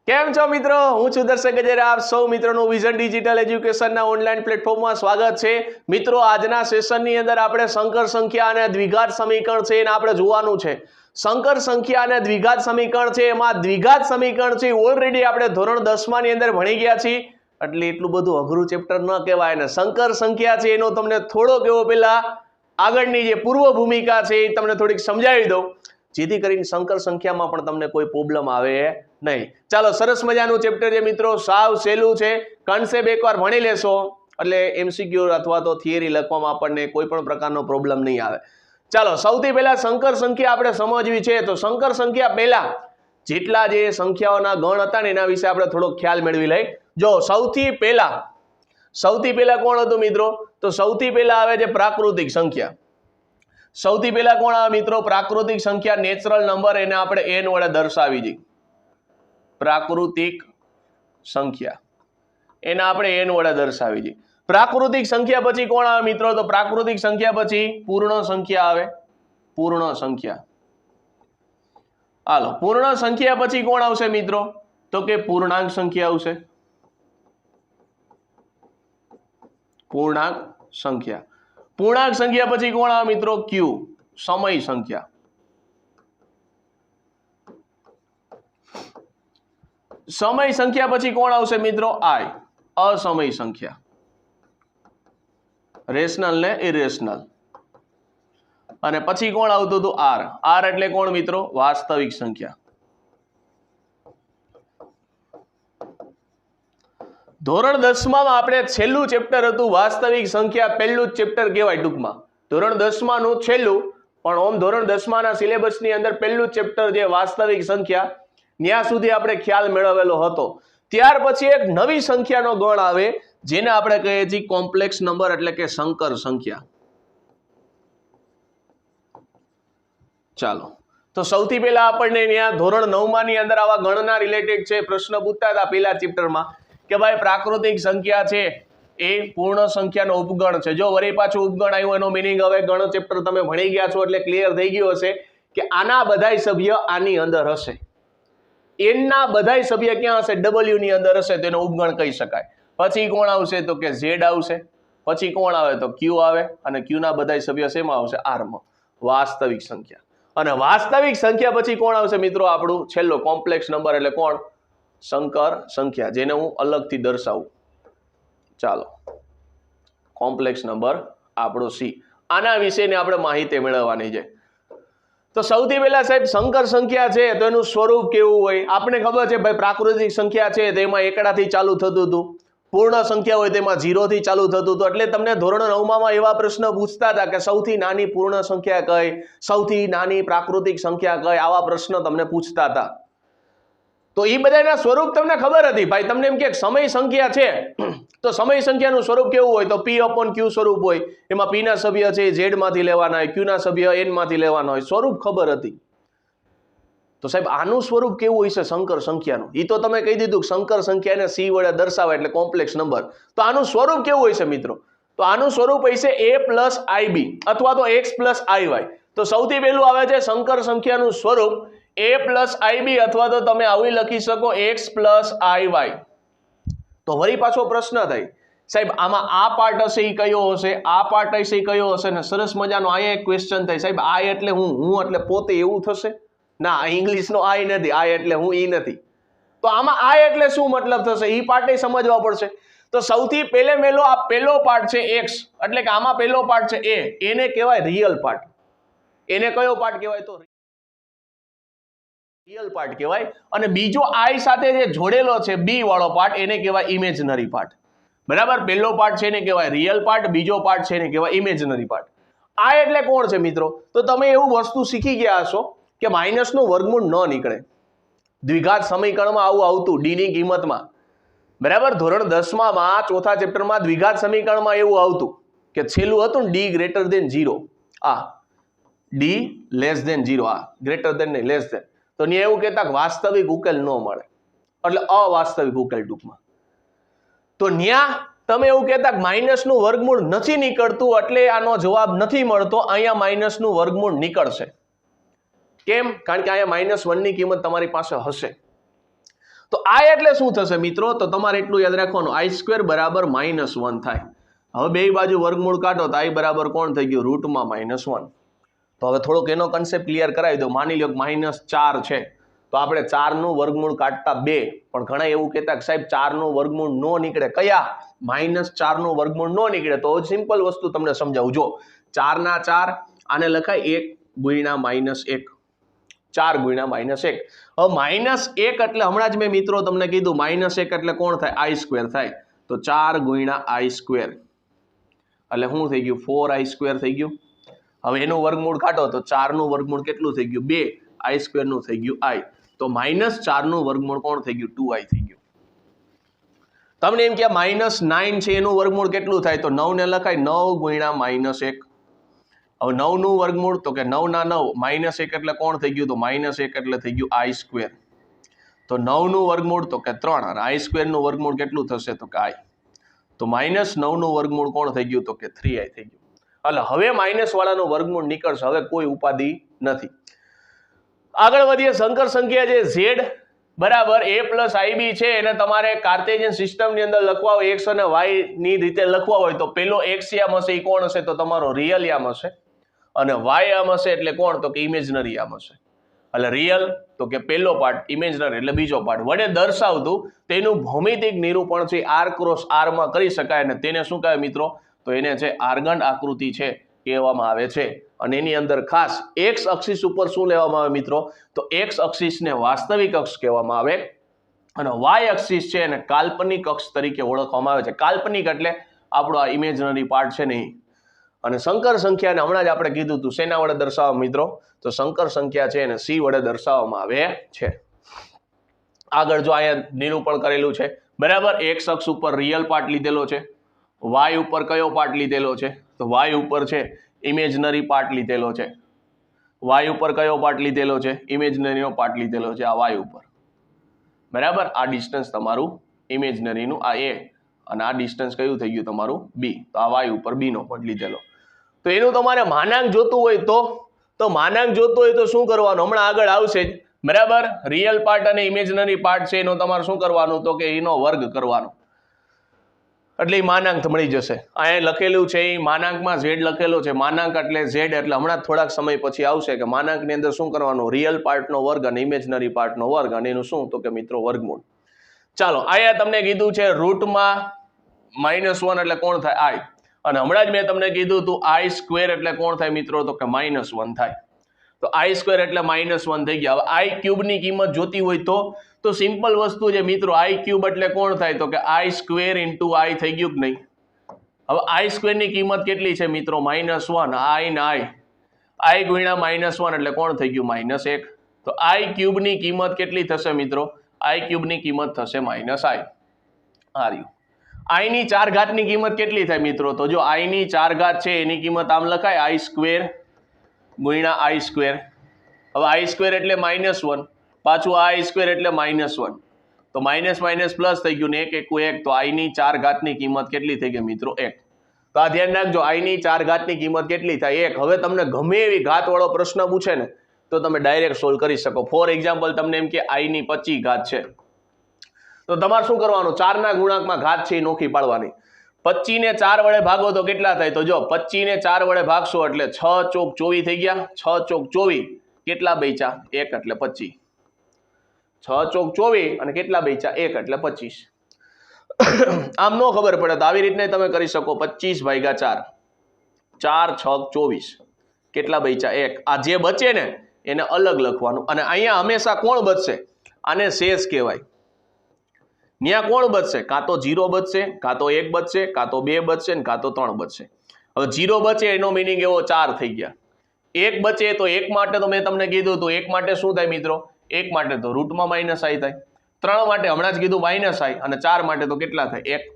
કેમ છો મિત્રો? હું છું દર્શક ગજેરા. આપ સૌ મિત્રોનું વિઝન ડિજિટલ એજ્યુકેશનના ઓનલાઈન પ્લેટફોર્મમાં સ્વાગત છે. મિત્રો, આજના સેશનની અંદર આપણે સંકર સંખ્યા અને દ્વિઘાત સમીકરણ છે એને આપણે જોવાનું છે. સંકર સંખ્યા અને દ્વિઘાત સમીકરણ છે, એમાં દ્વિઘાત સમીકરણ છે ઓલરેડી આપણે ધોરણ 10 ની અંદર ભણી ગયા છીએ, એટલે એટલું બધું અઘરું ચેપ્ટર ન કહેવાય. ને સંકર સંખ્યા છે એનો તમને થોડોક એવો પેલા આગળની જે પૂર્વ ભૂમિકા છે એ તમને થોડીક સમજાવી દઉં, જેથી કરીને સંકર સંખ્યામાં પણ તમને કોઈ પ્રોબ્લેમ આવે નહીં. ચાલો, સરસ મજાનું ચેપ્ટર છે મિત્રો, સાવ સહેલું છે. કન્સેપ્ટ એકવાર ભણી લેશો એટલે એમસીક્યુ અથવા તો થિયરી લખવામાં આપણને કોઈ પણ પ્રકારનો પ્રોબ્લેમ નહીં આવે. ચાલો, સૌથી પહેલા સંકર સંખ્યા આપણે સમજવી છે. તો સંકર સંખ્યા પહેલા જેટલા જે સંખ્યાઓના ગણ હતા ને એના વિશે આપણે થોડોક ખ્યાલ મેળવી લઈ. જો સૌથી પહેલા કોણ હતું મિત્રો? તો સૌથી પહેલા આવે છે પ્રાકૃતિક સંખ્યા. સૌથી પહેલા કોણ આવે મિત્રો? પ્રાકૃતિક સંખ્યા, નેચરલ નંબર, એને આપણે n વડે દર્શાવી દઈએ. પ્રાકૃતિક સંખ્યા એને આપણે n વડે દર્શાવી દઈએ. પ્રાકૃતિક સંખ્યા પછી કોણ આવે મિત્રો? તો પ્રાકૃતિક સંખ્યા પછી પૂર્ણ સંખ્યા આવે. પૂર્ણ સંખ્યા. હાલો, પૂર્ણ સંખ્યા પછી કોણ આવશે મિત્રો? તો કે પૂર્ણાંક સંખ્યા આવશે. પૂર્ણાંક સંખ્યા. પૂર્ણાંક સંખ્યા પછી કોણ આવે મિત્રો? ક્યુ, સમય સંખ્યા. સમય સંખ્યા પછી કોણ આવશે મિત્રો? આઈ, અસમય સંખ્યા. રેશનલ ને ઇરેશનલ. અને પછી કોણ આવતું હતું? આર. આર એટલે કોણ મિત્રો? વાસ્તવિક સંખ્યા. ધોરણ 10 માં આપણે છેલ્લું ચેપ્ટર હતું વાસ્તવિક સંખ્યા, પહેલું જ ચેપ્ટર કહેવાય ટૂંકમાં. ધોરણ 10 નું છેલ્લું, પણ ઓમ ધોરણ 10 ના સિલેબસની અંદર પહેલું જ ચેપ્ટર જે વાસ્તવિક સંખ્યા, ત્યાં સુધી આપણે ખ્યાલ મેળવેલો હતો. ત્યાર પછી એક નવી સંખ્યાનો ગણ આવે જેને આપણે કહીએ છીએ કોમ્પ્લેક્સ નંબર, એટલે કે સંકર સંખ્યા. ચાલો, તો સૌથી પહેલા આપણને ત્યાં ધોરણ 9 ની અંદર આવા ગણના રિલેટેડ છે પ્રશ્ન પૂછતા હતા પહેલા ચેપ્ટરમાં કે ભાઈ પ્રાકૃતિક સંખ્યા છે એ પૂર્ણ સંખ્યાનો ઉપગણ છે. જો વળી પાછું ઉપગણ આવ્યું એનો મિનિંગ હવે ગણ ચેપ્ટર તમે ભણી ગયા છો એટલે ક્લિયર થઈ ગયું હશે કે આના બધાય સભ્ય આની અંદર હશે. n ના બધાય સભ્ય ક્યાં હશે? w ની અંદર હશે, તેનો ઉપગણ કહી શકાય. પછી કોણ આવશે? તો કે z આવશે. પછી કોણ આવે? તો q આવે. અને q ના બધાય સભ્ય શેમાં આવશે? r માં. વાસ્તવિક સંખ્યા. અને વાસ્તવિક સંખ્યા પછી કોણ આવશે મિત્રો? આપણું છેલ્લો કોમ્પ્લેક્સ નંબર, એટલે કોણ? સંકર સંખ્યા, જેને હું અલગથી દર્શાવું. ચાલો, કોમ્પ્લેક્સ નંબર આપણો c. આના વિશેની આપણે માહિતી મેળવવાની છે. તો સૌથી પહેલા સાહેબ સંકર સંખ્યા છે તો એનું સ્વરૂપ કેવું હોય? આપણે ખબર છે ભાઈ, પ્રાકૃતિક સંખ્યા છે તેમાં એકડાથી ચાલુ થતું હતું, પૂર્ણ સંખ્યા હોય તેમાં 0 થી ચાલુ થતું હતું. એટલે તમને ધોરણ 9 માં એવા પ્રશ્ન પૂછતા હતા કે સૌથી નાની પૂર્ણ સંખ્યા કઈ, સૌથી નાની પ્રાકૃતિક સંખ્યા કઈ, આવા પ્રશ્ન તમને પૂછતા હતા. તો એ બધાના સ્વરૂપ તમને ખબર હતી. ભાઈ તમને એમ કે સમય સંખ્યા છે તો સમય સંખ્યાનું સ્વરૂપ કેવું હોય? તો p/q સ્વરૂપ હોય. એમાં p ના સભ્ય છે z માંથી લેવાના હોય, q ના સભ્ય n માંથી લેવાના હોય. સ્વરૂપ ખબર હતી. તો સાહેબ આનું સ્વરૂપ કેવું હોય છે સંકર સંખ્યાનું? એ તો તમે કહી દીધું, સંકર સંખ્યાને c વડે દર્શાવે એટલે કોમ્પ્લેક્સ નંબર. તો આનું સ્વરૂપ કેવું હોય છે મિત્રો? તો આનું સ્વરૂપ હોય છે a + ib અથવા તો x + iy. તો સૌથી પહેલું આવે છે સંકર સંખ્યાનું સ્વરૂપ a + ib, અથવા તો તમે આવી લખી શકો x + iy. તો વળી પાછો પ્રશ્ન થાય સાહેબ આમાં આ પાર્ટ હશે એ કયો હશે, આ પાર્ટ હશે એ કયો હશે? ને સરસ મજાનો અહીંયા એક ક્વેશ્ચન થાય, સાહેબ I એટલે હું એટલે પોતે, એવું થશે? ના, ઇંગ્લિશનો I નથી, I એટલે હું ઈ નથી. તો આમાં I એટલે શું મતલબ થશે? એ પાર્ટ સમજવા પડશે. તો સૌથી પહેલો આ પહેલો પાર્ટ છે x, એટલે કે આમાં પહેલો પાર્ટ છે a, એને કહેવાય રિયલ પાર્ટ. એને કયો પાર્ટ કહેવાય? તો રિયલ પાર્ટ કહેવાય. અને બીજો I સાથે જે જોડેલો છે b વાળો પાર્ટ, એને કહેવાય ઇમેજનરી પાર્ટ. બરાબર? પહેલો પાર્ટ છે એને કહેવાય રિયલ પાર્ટ, બીજો પાર્ટ છે એને કહેવાય ઇમેજનરી પાર્ટ. I એટલે કોણ છે મિત્રો? તો તમે એવું વસ્તુ શીખી ગયા હશો કે માઇનસનું વર્ગમૂળ ન નીકળે. દ્વિઘાત સમીકરણમાં આવું આવતું d ની કિંમતમાં. બરાબર? ધોરણ 10 માં ચોથા ચેપ્ટરમાં દ્વિઘાત સમીકરણમાં એવું આવતું કે છેલ્લું હતું ને d > 0, આ d < 0, આ ગ્રેટર ધેન નહીં, લેસ ધેન. તો ત્યાં એવું કહેતા કે વાસ્તવિક ઉકેલ ન મળે, એટલે અવાસ્તવિક ઉકેલ ટૂંકમાં. તો ત્યાં તમે એવું કહેતા કે માઇનસનું વર્ગમૂળ નથી નીકળતું એટલે આનો જવાબ નથી મળતો. અહીંયા માઇનસનું વર્ગમૂળ નીકળશે. કેમ? કારણ કે અહીંયા -1 ની કિંમત તમારી પાસે હશે. તો આ એટલે શું થશે મિત્રો? તો તમારે એટલું યાદ રાખવાનું, i² બરાબર -1 થાય. હવે બે બાજુ વર્ગમૂળ કાઢો તો i બરાબર કોણ થઈ ગયું? રૂટમાં -1. તો હવે થોડોક એનો કન્સેપ્ટ ક્લિયર કરાવી દો. માની લો -4 છે, તો આપણે 4 નું વર્ગમૂળ કાઢતા 2, પણ ઘણા એવું કહેતા કે સાહેબ 4 નું વર્ગમૂળ નો નીકળે. કયા? -4 નું વર્ગમૂળ નો નીકળે. તો સિમ્પલ વસ્તુ તમને સમજાવું. જો 4 ના 4 આને લખાય 1 ગુણ્યા -1, 4 ગુણ્યા -1. હવે -1 એટલે હમણાં જ મેં મિત્રો તમને કીધું -1 એટલે કોણ થાય? i² થાય. તો 4 ગુણ્યા i² એટલે શું થઈ ગયું? 4i² થઈ ગયું. હવે એનું વર્ગમૂળ કાઢો તો 4 નું વર્ગમૂળ કેટલું થઈ ગયું? 2. i² નું થઈ ગયું i. તો -4 નું વર્ગમૂળ કોણ થઈ ગયું? 2i થઈ ગયું. તમને એમ કે -9 છે એનું વર્ગમૂળ કેટલું થાય? તો 9 ને લખાય 9 ગુણ્યા -1. હવે 9 નું વર્ગમૂળ તો કે 9 ના 9 -1 એટલે કોણ થઈ ગયું? તો -1 એટલે થઈ ગયું i². તો 9 નું વર્ગમૂળ તો કે 3 અને i² નું વર્ગમૂળ કેટલું થશે? તો કે i. તો -9 નું વર્ગમૂળ કોણ થઈ ગયું? તો કે 3i થઈ ગયું. એટલે હવે માઇનસ વાળાનું વર્ગમૂળ નીકળશે. હવે કોઈ ઉપાધિ નથી. આગળ વધીએ. સંકર સંખ્યા જે z બરાબર a + ib છે એને તમારે કાર્ટેશિયન સિસ્ટમની અંદર લખવા હોય, x અને y ની રીતે લખવા હોય તો પેલો x યામ હશે એ કોણ હશે? તો તમારો રિયલ યામ હશે. અને y યામ હશે એટલે કોણ? તો કે ઇમેજનરી યામ હશે. એટલે રિયલ તો કે પેલો પાર્ટ, ઇમેજનરી એટલે બીજો પાર્ટ. વડે દર્શાવતું તેનું ભૌમિતિક નિરૂપણ છે r × r માં કરી શકાય. અને તેને શું કહેવાય મિત્રો? તો એને છે આર્ગન આકૃતિ છે કહેવામાં આવે છે. અને એની અંદર ખાસ x અક્ષિસ ઉપર શું લેવામાં આવે મિત્રો? તો x અક્ષિસને વાસ્તવિક અક્ષ કહેવામાં આવે અને y અક્ષિસ છે એને કાલ્પનિક અક્ષ તરીકે ઓળખવામાં આવે છે. કાલ્પનિક એટલે આપણો આ ઇમેજનરી પાર્ટ છે નહીં. અને સંકર સંખ્યાને હમણાં જ આપણે કીધું હતું શેના વડે દર્શાવવા મિત્રો? તો સંકર સંખ્યા છે એને c વડે દર્શાવવામાં આવે છે. આગળ જો અહીંયા નિરૂપણ કરેલું છે બરાબર. x અક્ષ ઉપર રિયલ પાર્ટ લીધેલો છે, y ઉપર કયો પાર્ટ લીધેલો છે? તો y ઉપર છે ઇમેજનરી પાર્ટ લીધેલો છે. y ઉપર કયો પાર્ટ લીધેલો છે? ઇમેજનરીનો પાર્ટ લીધેલો છે આ y ઉપર બરાબર. આ ડિસ્ટન્સ તમારું ઇમેજનરીનું આ a અને આ ડિસ્ટન્સ કયું થઈ ગયું તમારું? b. તો આ y ઉપર b નો પાર્ટ લીધેલો. તો એનું તમારે માનાંક જોતું હોય તો માનાંક જોતું હોય તો શું કરવાનું? હમણાં આગળ આવશે જ બરાબર. રિયલ પાર્ટ અને ઇમેજનરી પાર્ટ છે એનો તમારે શું કરવાનું? તો કે એનો વર્ગ કરવાનો એટલે એ માનાંક મળી જશે. અહીંયા લખેલું છે એ માનાંકમાં z લખેલો છે. માનાંક એટલે z એટલે હમણાં થોડાક સમય પછી આવશે કે માનાંકની અંદર શું કરવાનું? રિયલ પાર્ટનો વર્ગ અને ઇમેજનરી પાર્ટનો વર્ગ અને એનું શું? તો કે મિત્રો વર્ગમૂળ. ચાલો અહીંયા તમને કીધું છે રૂટમાં -1 એટલે કોણ થાય? i. અને હમણાં જ મેં તમને કીધું હતું i² એટલે કોણ થાય મિત્રો? તો કે -1 થાય. તો i² એટલે -1 થઈ ગયા. હવે i³ ની કિંમત જોતી હોય તો સિમ્પલ વસ્તુ છે મિત્રો. i³ એટલે કોણ થાય? તો કે i² × i થઈ ગયું કે નહીં? હવે i² ની કિંમત કેટલી છે મિત્રો? -1. i ને i ગુણ્યા -1 એટલે કોણ થઈ ગયું? -1. તો i³ ની કિંમત કેટલી થશે મિત્રો? i³ ની કિંમત થશે -i. આ રહ્યું. i ની 4 ઘાતની કિંમત કેટલી થાય મિત્રો? તો જો i ની 4 ઘાત છે એની કિંમત આમ લખાય i² ગુણ્યા i². હવે i² એટલે -1, પાછું i² એટલે -1. તો માઇનસ માઇનસ પ્લસ થઈ ગયું ને 1 × 1 તો i ની 4 ઘાતની કિંમત કેટલી થઈ ગઈ મિત્રો? 1. તો આ ધ્યાન રાખજો, i ની 4 ઘાતની કિંમત કેટલી થાય? 1. હવે તમને ગમે એવી ઘાતવાળો પ્રશ્ન પૂછે ને તો તમે ડાયરેક્ટ સોલ્વ કરી શકો. ફોર એક્ઝામ્પલ તમને એમ કે i ની 25 ઘાત છે તો તમારે શું કરવાનું? 4 ના ગુણાંકમાં ઘાત છે એ નોખી પાડવાની. 25 ને 4 વડે ભાગો તો કેટલા થાય? તો જો 25 ને 4 વડે ભાગશો એટલે 6 ચોક 24 થઈ ગયા. 6 ચોક 24 કેટલા બચ્યા? 1 એટલે 25. 6 ચોક 24 અને કેટલા બચ્યા? 1 એટલે 25. આમ નો ખબર પડે તો આવી રીતના તમે કરી શકો. 25 ભાગ્યા 4, 4 6 24 કેટલા બચ્યા? 1. આ જે બચે ને એને અલગ લખવાનું. અને અહીંયા હંમેશા કોણ બચશે? આને શેષ કહેવાય. ન્યા કોણ બચશે? કાં તો 0 બચશે, કાં તો 1 બચશે, કાં તો 2 બચશે ને કાં તો 3 બચશે. હવે 0 બચે એનો મિનિંગ એવો 4 થઈ ગયા. 1 બચે તો 1 માટે તો મેં તમને કીધું હતું 1 માટે શું થાય મિત્રો? 1 માટે તો રૂટમાં -i થાય. 3 માટે હમણાં જ કીધું -i અને 4 માટે તો કેટલા થાય? 1.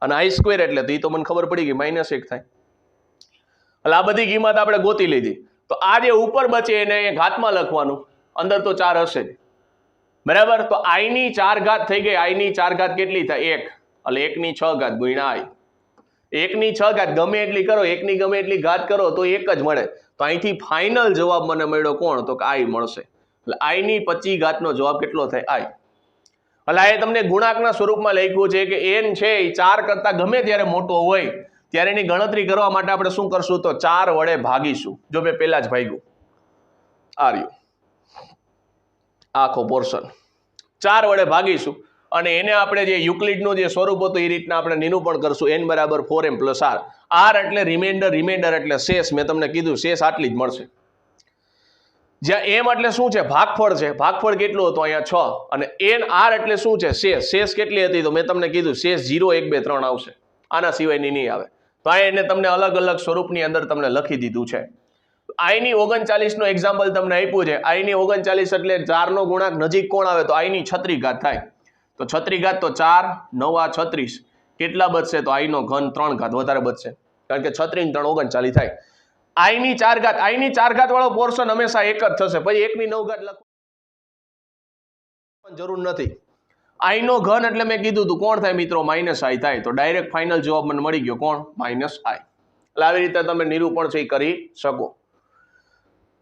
અને i² એટલે તો એ તો મને ખબર પડી ગઈ -1 થાય. એટલે આ બધી કિંમત આપણે ગોતી લીધી. તો આ જે ઉપર બચે એને ઘાતમાં લખવાનું, અંદર તો 4 હશે જ બરાબર. તો i ની 4 ઘાત થઈ ગઈ. i ની 4 ઘાત કેટલી થાય? 1. એટલે 1 ની 6 ઘાત ગુણ્યા i. 1 ની 6 ઘાત ગમે એટલી કરો, 1 ની ગમે એટલી ઘાત કરો તો 1 જ મળે. તો અહીંથી ફાઇનલ જવાબ મને મળ્યો કોણ? તો કે i મળશે. એટલે i ની 25 ઘાતનો જવાબ કેટલો થાય? i. ભલા એ તમને ગુણાંકના સ્વરૂપમાં લખ્યું છે કે n છે એ 4 કરતા ગમે ત્યારે મોટો હોય ત્યારે એની ગણતરી કરવા માટે આપણે શું કરશું તો 4 વડે ભાગીશું. જો મેં પહેલા જ ભાગ્યું આ રહ્યું આખો પોર્શન 4 વડે ભાગીશું અને એને આપણે જે યુક્લિડનું જે સ્વરૂપ હતું એ રીતના આપણે નિરૂપણ કરશું. n બરાબર 4m + r. r એટલે રિમાઇન્ડર એટલે શેષ. મેં તમને કીધું શેષ આટલી જ મળશે. જ્યાં m એટલે શું છે ભાગફળ છે. ભાગફળ કેટલું હતું અહીંયા 6 અને n r એટલે શું છે શેષ. શેષ કેટલી હતી તો મેં તમને કીધું શેષ 0 1 2 3 આવશે. આના સિવાયની નહીં આવે. તો આ એને તમને અલગ અલગ સ્વરૂપની અંદર તમને લખી દીધું છે. i ની 39 નું એક્ઝામ્પલ તમને આપ્યું છે. i ની 39 એટલે 4 નો ગુણાંક નજીક કોણ આવે તો i ની 36 ઘાત થાય. તો 36 ઘાત તો 4 9 36 કેટલા બચશે તો i નો ઘન 3 ઘાત વધારે બચશે કારણ કે 36 3 39 થાય. i ની 4 ઘાત i ની 4 ઘાત વાળો પોર્શન હંમેશા એક જ થશે. પછી 1 ની 9 ઘાત લખવાની જરૂર નથી. i નો ઘન એટલે મેં કીધું તું કોણ થાય મિત્રો -i થાય. તો ડાયરેક્ટ ફાઇનલ જવાબ મને મળી ગયો કોણ -i. એટલે આવી રીતે તમે નિરૂપણ છે કરી શકો.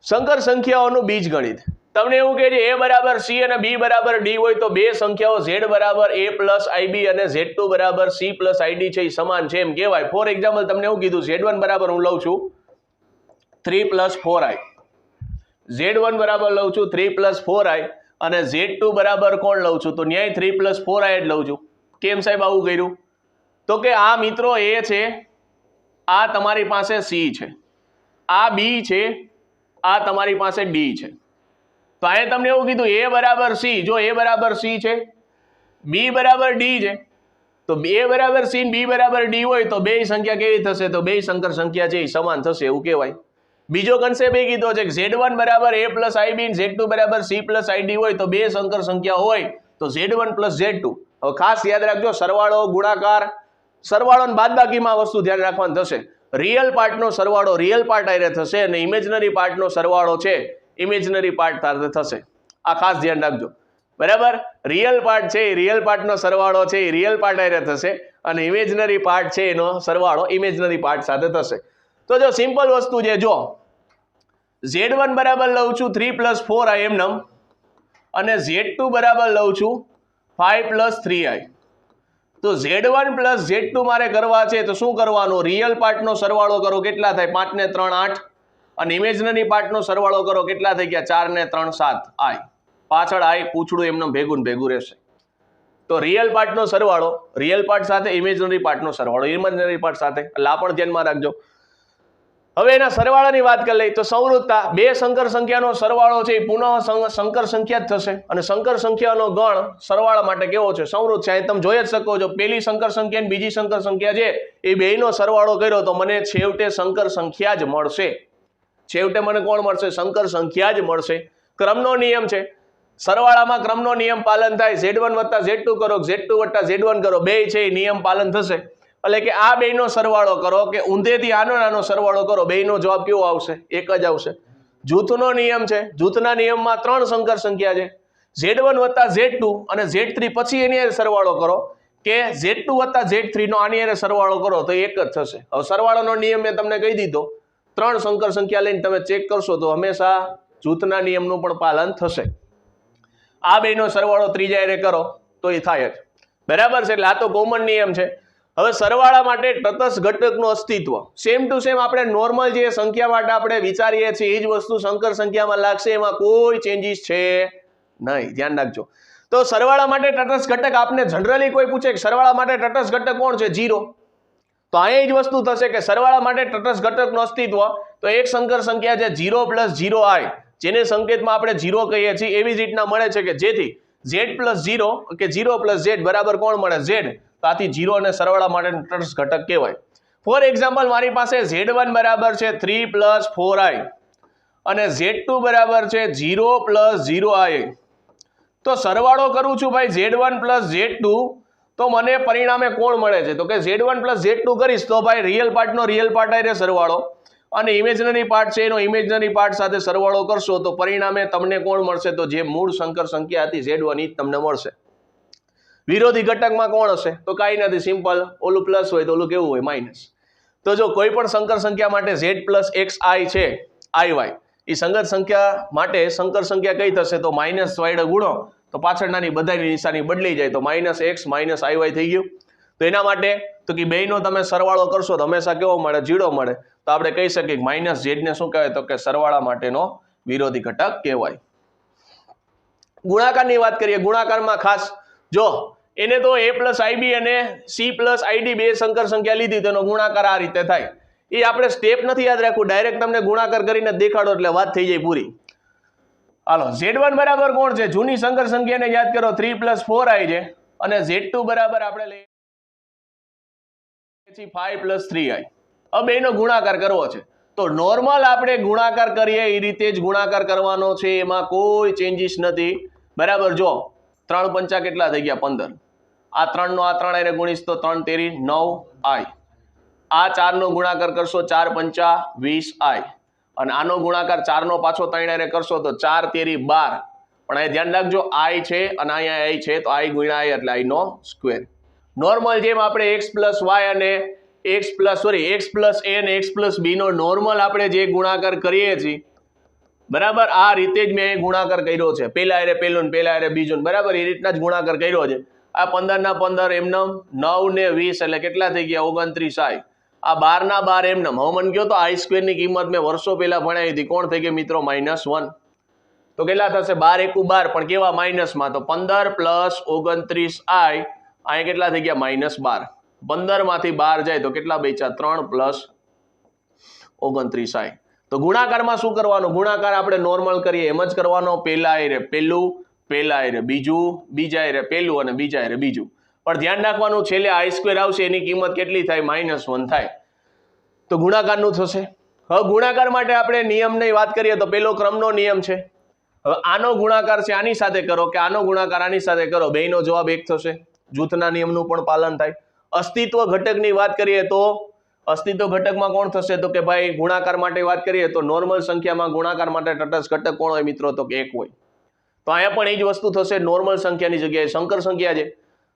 સંકર સંખ્યાઓનું બીજગણિત તમને એવું કહે છે a બરાબર c અને b બરાબર d હોય તો બે સંખ્યાઓ z બરાબર a પ્લસ ib અને z2 બરાબર c પ્લસ id છે એ સમાન છે એમ કહેવાય. ફોર એક્ઝામ્પલ તમને એવું કીધું z1 બરાબર હું લઉં છું 3 + 4i. z1 બરાબર લઉં છું 3 + 4i અને z2 બરાબર કોણ લઉં છું તો ન્યાય 3 + 4i જ લઉં છું. કેમ સાહેબ આવું કર્યું તો કે આ મિત્રો a છે, આ તમારી પાસે c છે, આ b છે, આ તમારી પાસે d છે. તો અહીંયા તમને એવું કીધું a બરાબર c. જો a બરાબર c છે, b બરાબર d છે, તો a બરાબર c અને b બરાબર d હોય તો બે સંખ્યા કેવી થશે તો બે સંકર સંખ્યા છે એ સમાન થશે એવું કહેવાય. બીજો કન્સેપ્ટ એ કીધો છે કે z1 બરાબર a પ્લસ ib અને z2 બરાબર c પ્લસ id હોય તો બે સંકર સંખ્યા હોય તો z1 પ્લસ z2. હવે ખાસ યાદ રાખજો સરવાળો ગુણાકાર સરવાળો અને બાદબાકીમાં વસ્તુ ધ્યાન રાખવાનું થશે. રિયલ પાર્ટનો સરવાળો રિયલ પાર્ટ આરે થશે અને ઇમેજનરી પાર્ટનો સરવાળો છે ઇમેજનરી પાર્ટ સાથે થશે. આ ખાસ ધ્યાન રાખજો બરાબર. રિયલ પાર્ટ છે એ રિયલ પાર્ટનો સરવાળો છે એ રિયલ પાર્ટ આરે થશે અને ઇમેજનરી પાર્ટ છે એનો સરવાળો ઇમેજનરી પાર્ટ સાથે થશે. તો જો સિમ્પલ વસ્તુ છે જો z1 બરાબર લઉં છું 3 + 4i એમનમ અને z2 બરાબર લઉં છું 5 + 3i. તો z1 + z2 મારે કરવા છે તો શું કરવાનું રિયલ પાર્ટનો સરવાળો કરો કેટલા થાય 5 ને 3 8 અને ઇમેજનરી પાર્ટનો સરવાળો કરો કેટલા થઈ ગયા 4 ને 3 7 i. પાછળ i પૂછડું એમનું ભેગું ને ભેગું રહેશે. તો રિયલ પાર્ટનો સરવાળો રિયલ પાર્ટ સાથે ઇમેજનરી પાર્ટનો સરવાળો ઇમેજનરી પાર્ટ સાથે એટલે આ પણ ધ્યાનમાં રાખજો. હવે એના સરવાળાની વાત કરી લઈએ તો સંવૃત્તા બે સંકર સંખ્યાનો સરવાળો છે એ પુનઃ સંકર સંખ્યા જ થશે અને સંકર સંખ્યાનો ગણ સરવાળા માટે કેવો છે સંવૃત છે. તમે જોઈ જ શકો છો પહેલી સંકર સંખ્યા અને બીજી સંકર સંખ્યા છે એ બેયનો સરવાળો કર્યો તો મને છેવટે સંકર સંખ્યા જ મળશે. છેવટે મને કોણ મળશે સંકર સંખ્યા જ મળશે. ક્રમનો નિયમ છે સરવાળામાં ક્રમનો નિયમ પાલન થાય. z1 + z2 કરો z2 + z1 કરો બે છે એ નિયમ પાલન થશે. એટલે કે આ બેયનો સરવાળો કરો કે ઊંધેથી આનો નાનો સરવાળો કરો બેયનો જવાબ કેવો આવશે એક જ આવશે. જૂથનો નિયમ છે જૂથના નિયમમાં 3 સંકર સંખ્યા છે z1 + z2 અને z3 પછી એની સરવાળો કરો કે z2 + z3 નો આની હારે સરવાળો કરો તો એક જ થશે. હવે સરવાળાનો નિયમ મેં તમને કહી દીધો 3 સંકર સંખ્યા લઈને તમે ચેક કરશો તો હંમેશા જૂથના નિયમનું પણ પાલન થશે. આ બેયનો સરવાળો ત્રીજા હારે કરો તો એ થાય જ બરાબર છે. એટલે આ તો કોમન નિયમ છે. હવે સરવાળા માટે તટસ્થ ઘટકનું અસ્તિત્વ સેમ ટુ સેમ આપણે નોર્મલ જે સંખ્યા માટે આપણે વિચારીએ છીએ એ જ વસ્તુ સંકર સંખ્યામાં લાગશે એમાં કોઈ ચેન્જીસ છે નહીં ધ્યાન રાખજો. તો સરવાળા માટે તટસ્થ ઘટક આપને જનરલી કોઈ પૂછે કે સરવાળા માટે તટસ્થ ઘટક કોણ છે 0 તો અહીંયા જ વસ્તુ થશે કે સરવાળા માટે તટસ્થ ઘટકનું અસ્તિત્વ તો એક સંકર સંખ્યા છે 0 + 0i જેને સંકેતમાં આપણે 0 કહીએ છીએ એવી જ રીતના મળે છે કે જેથી z + 0 કે 0 + z બરાબર કોણ મળે z. આથી 0 અને સરવાળા માટે તટસ્થ ઘટક કહેવાય. ફોર એક્ઝામ્પલ મારી પાસે z1 બરાબર છે 3 + 4i અને z2 બરાબર છે 0 + 0i. તો સરવાળો કરું છું ભાઈ z1 + z2 તો મને પરિણામે કોણ મળે છે તો કે z1 + z2 કરીશ તો ભાઈ રિયલ પાર્ટનો રિયલ પાર્ટ આરે સરવાળો અને ઇમેજનરી પાર્ટ છે એનો ઇમેજનરી પાર્ટ સાથે સરવાળો કરશો તો પરિણામે તમને કોણ મળશે તો જે મૂળ સંકર સંખ્યા હતી z1 એ તમને મળશે. વિરોધી ઘટકમાં કોણ હશે તો કાંઈ નથી સિમ્પલ ઓલું પ્લસ હોય તો ઓલું કેવું હોય માઇનસ. તો જો કોઈ પણ સંકર સંખ્યા માટે z + xi છે iy એ સંગત સંખ્યા માટે સંકર સંખ્યા કઈ થશે તો -y ગુણો તો પાછળનાની બધાની નિશાની બદલી જાય તો -x -iy થઈ ગયું. તો એના માટે તો કે બેયનો તમે સરવાળો કરશો તો હંમેશા કેવો મળે? જીરો મળે. તો આપણે કહી શકીએ -z ને શું કહેવાય? તો કે સરવાળા માટેનો વિરોધી ઘટક કહેવાય. ગુણાકારની વાત કરીએ. ગુણાકારમાં ખાસ જો એને તો a + ib અને c + id બે સંકર સંખ્યા લીધી તો એનો ગુણાકાર આ રીતે થાય. એ આપણે સ્ટેપ નથી યાદ રાખવું, ડાયરેક્ટ તમને ગુણાકાર કરીને દેખાડો એટલે વાત થઈ જાય પૂરી. હાલો, z1 બરાબર કોણ છે? જૂની સંકર સંખ્યાને યાદ કરો, 3 + 4i છે. અને z2 બરાબર આપણે લઈએ 5 + 3i. હવે એનો ગુણાકાર કરવો છે તો નોર્મલ આપણે ગુણાકાર કરીએ એ રીતે જ ગુણાકાર કરવાનો છે, એમાં કોઈ ચેન્જીસ નથી. બરાબર. જો 3 પંચા કેટલા થઈ ગયા? 15. આ 3 નો આ 3 આરે ગુણીશ તો 3 તેરી 9i. આ 4 નો ગુણાકાર કરશો 4 પંચા 20i. અને આનો ગુણાકાર 4 નો પાછો 3 આરે કરશો તો 4 તેરી 12. પણ અહીં ધ્યાન રાખજો i છે અને અહીંયા i છે તો i ગુણ્યા i એટલે i નો સ્ક્વેર. નોર્મલ જેમ આપણે x + y અને x + a અને x + b નો નોર્મલ આપણે જે ગુણાકાર કરીએ છીએ બરાબર, આ રીતે જ મેં ગુણાકાર કર્યો છે. પેલા હારે પેલું ને પેલા હારે બીજું બરાબર, એ રીતના જ ગુણાકાર કર્યો છે. આ 15 ના 15 એમનેમ, 9 ને 20 એટલે કેટલા થઈ ગયા? 29i. આ 12 ના 12 એમનેમ. હવે મને કહો તો i² ની કિંમત મેં વર્ષો પહેલા ભણાવી હતી, કોણ થઈ ગઈ મિત્રો? -1. તો કેટલા થશે? 12 × 12 પણ કેવા? માઇનસમાં. તો 15 + 29i અહીંયા કેટલા થઈ ગયા? -12. 15 માંથી 12 જાય તો કેટલા બચ્યા? 3 + 29i. તો ગુણાકારમાં શું કરવાનું? ગુણાકાર આપણે નોર્મલ કરીએ એમ જ કરવાનો. પેલા હારે પેલું, પેલા હારે બીજું, બીજા હારે પેલું અને બીજા હારે બીજું. પણ ધ્યાન રાખવાનું છેલ્લે i² આવશે એની કિંમત કેટલી થાય? -1 થાય. તો ગુણાકારનું થશે. હવે ગુણાકાર માટે આપણે નિયમની વાત કરીએ તો પેલો ક્રમનો નિયમ છે. હવે આનો ગુણાકાર છે આની સાથે કરો કે આનો ગુણાકાર આની સાથે કરો, બેયનો જવાબ એક થશે. જૂથના નિયમનું પણ પાલન થાય. અસ્તિત્વ ઘટકની વાત કરીએ તો અસ્તિત્વ ઘટકમાં કોણ થશે? તો કે ભાઈ ગુણાકાર માટે વાત કરીએ તો નોર્મલ સંખ્યામાં ગુણાકાર માટે તટસ્થ ઘટક કોણ હોય મિત્રો? તો કે 1 હોય. તો અહીંયા પણ એ જ વસ્તુ થશે. નોર્મલ સંખ્યાની જગ્યાએ સંકર સંખ્યા છે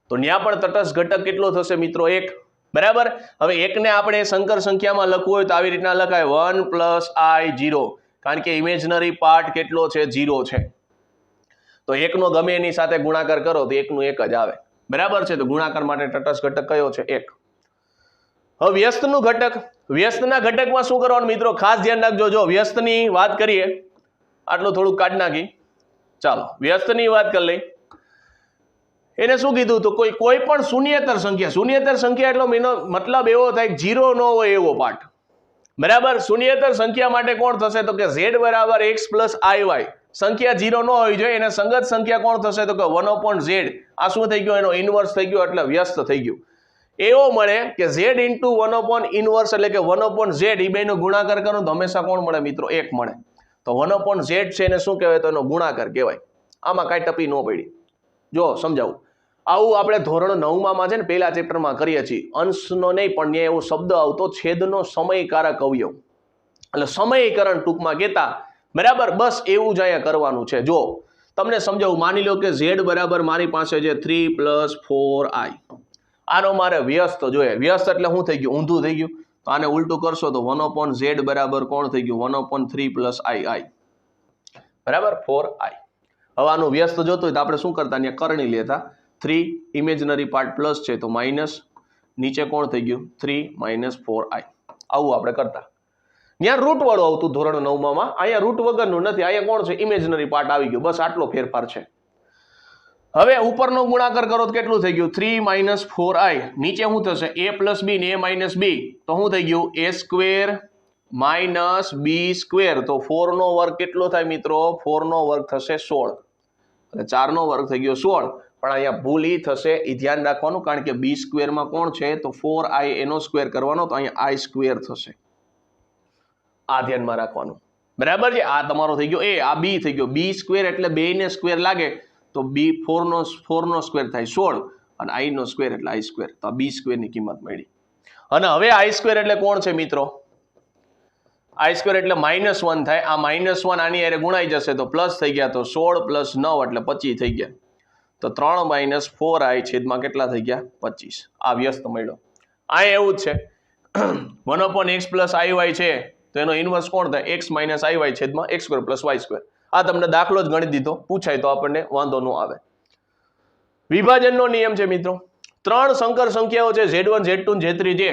તો ત્યાં પણ તટસ્થ ઘટક કેટલો થશે મિત્રો? 1. બરાબર. હવે 1 ને આપણે સંકર સંખ્યામાં લખવું હોય તો આવી રીતના લખાય 1 + i 0, કારણ કે ઇમેજનરી પાર્ટ કેટલો છે? 0 છે. તો 1 નો ગમે એની સાથે ગુણાકાર કરો તો 1 નું 1 જ આવે. બરાબર છે. તો ગુણાકાર માટે તટસ્થ ઘટક કયો છે? 1. હવે વ્યસ્તનું ઘટક. વ્યસ્તના ઘટકમાં શું કરવાનું મિત્રો? ખાસ ધ્યાન રાખજો. જો વ્યસ્તની વાત કરીએ, આટલું થોડું કાઢ નાખી. ચાલો વ્યસ્તની વાત કરી લઈ. એને શું કીધું? તો કોઈ પણ શૂન્યેતર સંખ્યા. શૂન્યેતર સંખ્યા એટલે એનો મતલબ એવો થાય 0 ન હોય એવો પાર્ટ. બરાબર. શૂન્યેતર સંખ્યા માટે કોણ થશે? તો કે z = x + iy. સંખ્યા 0 ન હોવી જોઈએ. એને સંગત સંખ્યા કોણ થશે? તો કે 1/z. આ શું થઈ ગયું? એનો ઇન્વર્સ થઈ ગયો એટલે વ્યસ્ત થઈ ગયું. એવો મળે કે z × 1/−1 એટલે કે 1/z. એ બેનો ગુણાકાર કરો તો હંમેશા કોણ મળે મિત્રો? 1 મળે. તો 1/z છે એને શું કહેવાય? તો એનો ગુણાકાર કહેવાય. આમાં કાંઈ ટપી ન પડી. જો સમજાવું. આવું આપણે ધોરણ 9માં છે ને પહેલા ચેપ્ટરમાં કરીએ છીએ. અંશનો નહીં પણ ત્યાં એવો શબ્દ આવતો છેદનો સમયકારક અવયવ, એટલે સમયકરણ ટૂંકમાં કહેતા. બરાબર. બસ એવું જ અહીંયા કરવાનું છે. જો તમને સમજાવું. માની લો કે z બરાબર મારી પાસે છે 3 + 4i. આનો મારે વ્યસ્ત જોઈએ. વ્યસ્ત એટલે શું થઈ ગયું? ઊંધું થઈ ગયું. તો આને ઉલટું કરશો તો 1/z બરાબર કોણ થઈ ગયું? 1/3 + i. બરાબર. 4i. હવે આનું વ્યસ્ત જોતું હોય તો આપણે શું કરતા? અહીંયા કરણી લેતા. 3 ઇમેજનરી પાર્ટ પ્લસ છે તો માઇનસ, નીચે કોણ થઈ ગયું? 3 - 4i. આવું આપણે કરતા. ત્યાં રૂટ વાળું આવતું ધોરણ 9માં. અહીંયા રૂટ વગરનું નથી. અહીંયા કોણ છે? ઇમેજનરી પાર્ટ આવી ગયું. બસ આટલો ફેરફાર છે. હવે ઉપરનો ગુણાકાર કરો તો કેટલું થઈ ગયું? 3 - 4i. નીચે શું થશે? a + b ને a - b. તો શું થઈ ગયું? a² - b². તો 4 નો વર્ગ કેટલો થાય મિત્રો? 4 નો વર્ગ થશે 16. એટલે 4 નો વર્ગ થઈ ગયો 16. પણ અહીંયા ભૂલ એ થશે, એ ધ્યાન રાખવાનું, કારણ કે b² માં કોણ છે? તો 4i એનો સ્ક્વેર કરવાનો, તો અહીંયા i² થશે. આ ધ્યાનમાં રાખવાનું. બરાબર છે. આ તમારો થઈ ગયો a, આ b થઈ ગયો. b² એટલે 2 ને સ્ક્વેર લાગે તો 4 નો સ્ક્વેર થાય 16 અને i નો સ્ક્વેર એટલે i². તો આ b² ની કિંમત મળી. અને હવે i² એટલે કોણ છે મિત્રો? i² એટલે -1 થાય. આ -1 આની હારે ગુણાઈ જશે તો પ્લસ થઈ ગયા. તો 16 + 9 એટલે 25 થઈ ગયા. તો 3 - 4i છેદમાં કેટલા થઈ ગયા? 25. આ વ્યસ્ત મળ્યો. આ એવું જ છે. 1/x + iy છે તો એનો ઇન્વર્સ કોણ થાય? x - iy છેદમાં x² + y². આ તમને દાખલો જ ગણી દીધો. પૂછાય તો આપણને વાંધો ન આવે. વિભાજનનો નિયમ છે મિત્રો, 3 સંકર સંખ્યાઓ છે Z1 Z2 Z3 છે,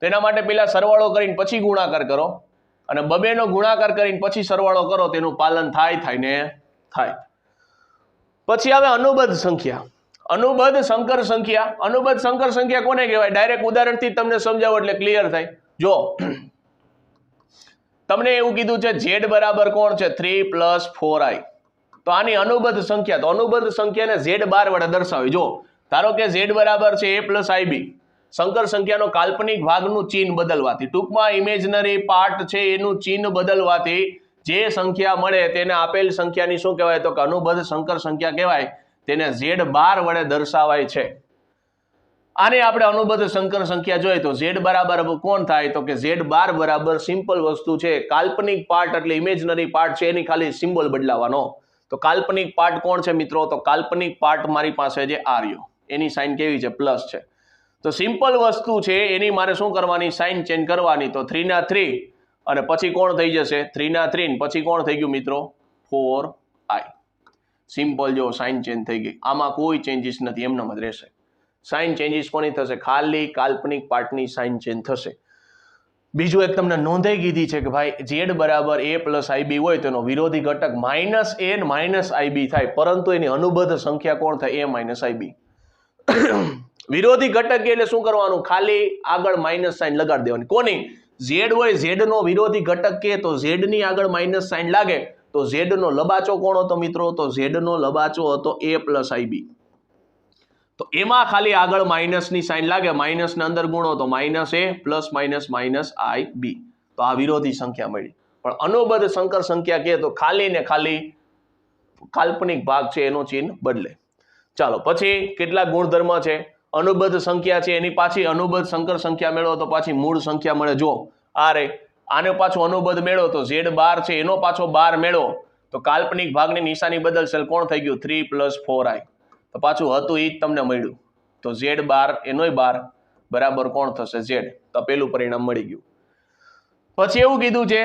તેના માટે પહેલા સરવાળો કરીને પછી ગુણાકાર કરો અને બબેનો ગુણાકાર કરીને પછી સરવાળો કરો, તેનું પાલન થાય ને થાય. પછી આવે અનુબદ્ધ સંખ્યા. અનુબદ્ધ સંકર સંખ્યા. અનુબદ્ધ સંકર સંખ્યા કોને કહેવાય? ડાયરેક્ટ ઉદાહરણથી તમને સમજાવો એટલે ક્લિયર થાય. જો તમને એવું કીધું છે Z બરાબર કોણ છે 3 + 4i, તો આની અનુબદ્ધ સંખ્યા, તો અનુબદ્ધ સંખ્યાને Z બાર વડે દર્શાવી. જો ધારો કે Z બરાબર છે a + ib, સંકર સંખ્યાનો કાલ્પનિક ભાગનું ચિહ્ન બદલવાથી, ટૂંકમાં ઇમેજનરી પાર્ટ છે એનું ચિહ્ન બદલવાથી જે સંખ્યા મળે તેને આપેલ સંખ્યાની શું કહેવાય? તો કે અનુબદ્ધ સંકર સંખ્યા કહેવાય. તેને Z બાર વડે દર્શાવાય છે. આને આપણે અનુબદ્ધ સંકર સંખ્યા જોઈએ તો Z બરાબર કોણ થાય? તો કે Z બાર બરાબર સિમ્પલ વસ્તુ છે, કાલ્પનિક પાર્ટ એટલે ઇમેજનરી પાર્ટ છે એની ખાલી સિમ્બોલ બદલાવાનો. તો કાલ્પનિક પાર્ટ કોણ છે મિત્રો? તો કાલ્પનિક પાર્ટ મારી પાસે જે આર્યો, એની સાઇન કેવી છે? પ્લસ છે. તો સિમ્પલ વસ્તુ છે એની મારે શું કરવાની? સાઇન ચેન્જ કરવાની. તો 3 ના 3 અને પછી કોણ થઈ જશે? 3 ના 3 પછી કોણ થઈ ગયું મિત્રો? 4i. સિમ્પલ, જો સાઇન ચેન્જ થઈ ગઈ. આમાં કોઈ ચેન્જીસ નથી, એમનેમ જ રહેશે. સાઇન ચેન્જીસ કોની થશે? ખાલી કાલ્પનિક પાર્ટની સાઇન ચેન્જ થશે. બીજું એક તમને નોંધાઈ કીધી છે કે ભાઈ Z બરાબર a + ib હોય તો એનો વિરોધી ઘટક -a ને -ib થાય, પરંતુ એની અનુબદ્ધ સંખ્યા કોણ થાય? a - ib. વિરોધી ઘટક એટલે શું કરવાનું? ખાલી આગળ માઇનસ સાઇન લગાડી દેવાની. કોની? Z હોય, Z નો વિરોધી ઘટક કે તો Z ની આગળ માઇનસ સાઇન લાગે તો Z નો લબાચો કોણ હતો મિત્રો? તો Z નો લબાચો હતો a + ib. તો એમાં ખાલી આગળ માઇનસની સાઇન લાગે, માઇનસને અંદર ગુણો તો -a + -ib. તો આ વિરોધી સંખ્યા મળી. પણ અનુબદ્ધ સંકર સંખ્યા કહે તો ખાલી ને ખાલી કાલ્પનિક ભાગ છે એનો ચિહ્ન બદલે. ચાલો પછી કેટલાક ગુણધર્મ છે. અનુબદ્ધ સંખ્યા છે એની પાછી અનુબદ્ધ સંકર સંખ્યા મેળવો તો પાછી મૂળ સંખ્યા મળે. જો આ રે, આને પાછો અનુબદ્ધ મેળવો તો Z બાર છે એનો પાછો બાર મેળવો તો કાલ્પનિક ભાગની નિશાની બદલશે. કોણ થઈ ગયું? 3 + 4i. તો પાછું હતું એ જ તમને મળ્યું. તો Z બાર એનોય બાર બરાબર કોણ થશે? Z. તો પેલું પરિણામ મળી ગયું. પછી એવું કીધું છે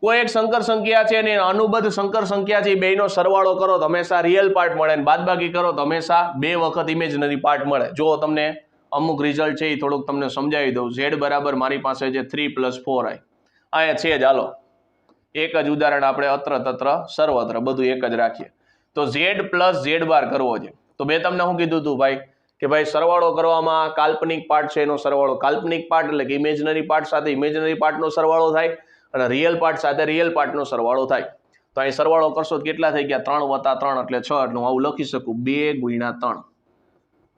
કોઈ એક સંકર સંખ્યા છે અને અનુબદ્ધ સંકર સંખ્યા છે, બેયનો સરવાળો કરો તો હંમેશા રિયલ પાર્ટ મળે અને બાદબાકી કરો તો હંમેશા 2 વખત ઇમેજનરી પાર્ટ મળે. જો તમને અમુક રિઝલ્ટ છે એ થોડુંક તમને સમજાવી દઉં. Z બરાબર મારી પાસે છે 3 + 4i. અહીંયા છે જ. હાલો એક જ ઉદાહરણ આપણે અત્ર તત્ર સર્વત્ર બધું એક જ રાખીએ. તો Z + Z બાર કરવો છે તો મેં તમને શું કીધું હતું ભાઈ કે ભાઈ સરવાળો કરવામાં કાલ્પનિક પાર્ટ છે એનો સરવાળો, કાલ્પનિક પાર્ટ એટલે કે ઇમેજનરી પાર્ટ સાથે ઇમેજનરી પાર્ટનો સરવાળો થાય અને રિયલ પાર્ટ સાથે રિયલ પાર્ટનો સરવાળો થાય. તો અહીં સરવાળો કરશો તો કેટલા થઈ ગયા? 3 + 3 એટલે 6. એટલે હું આવું લખી શકું 2 × 3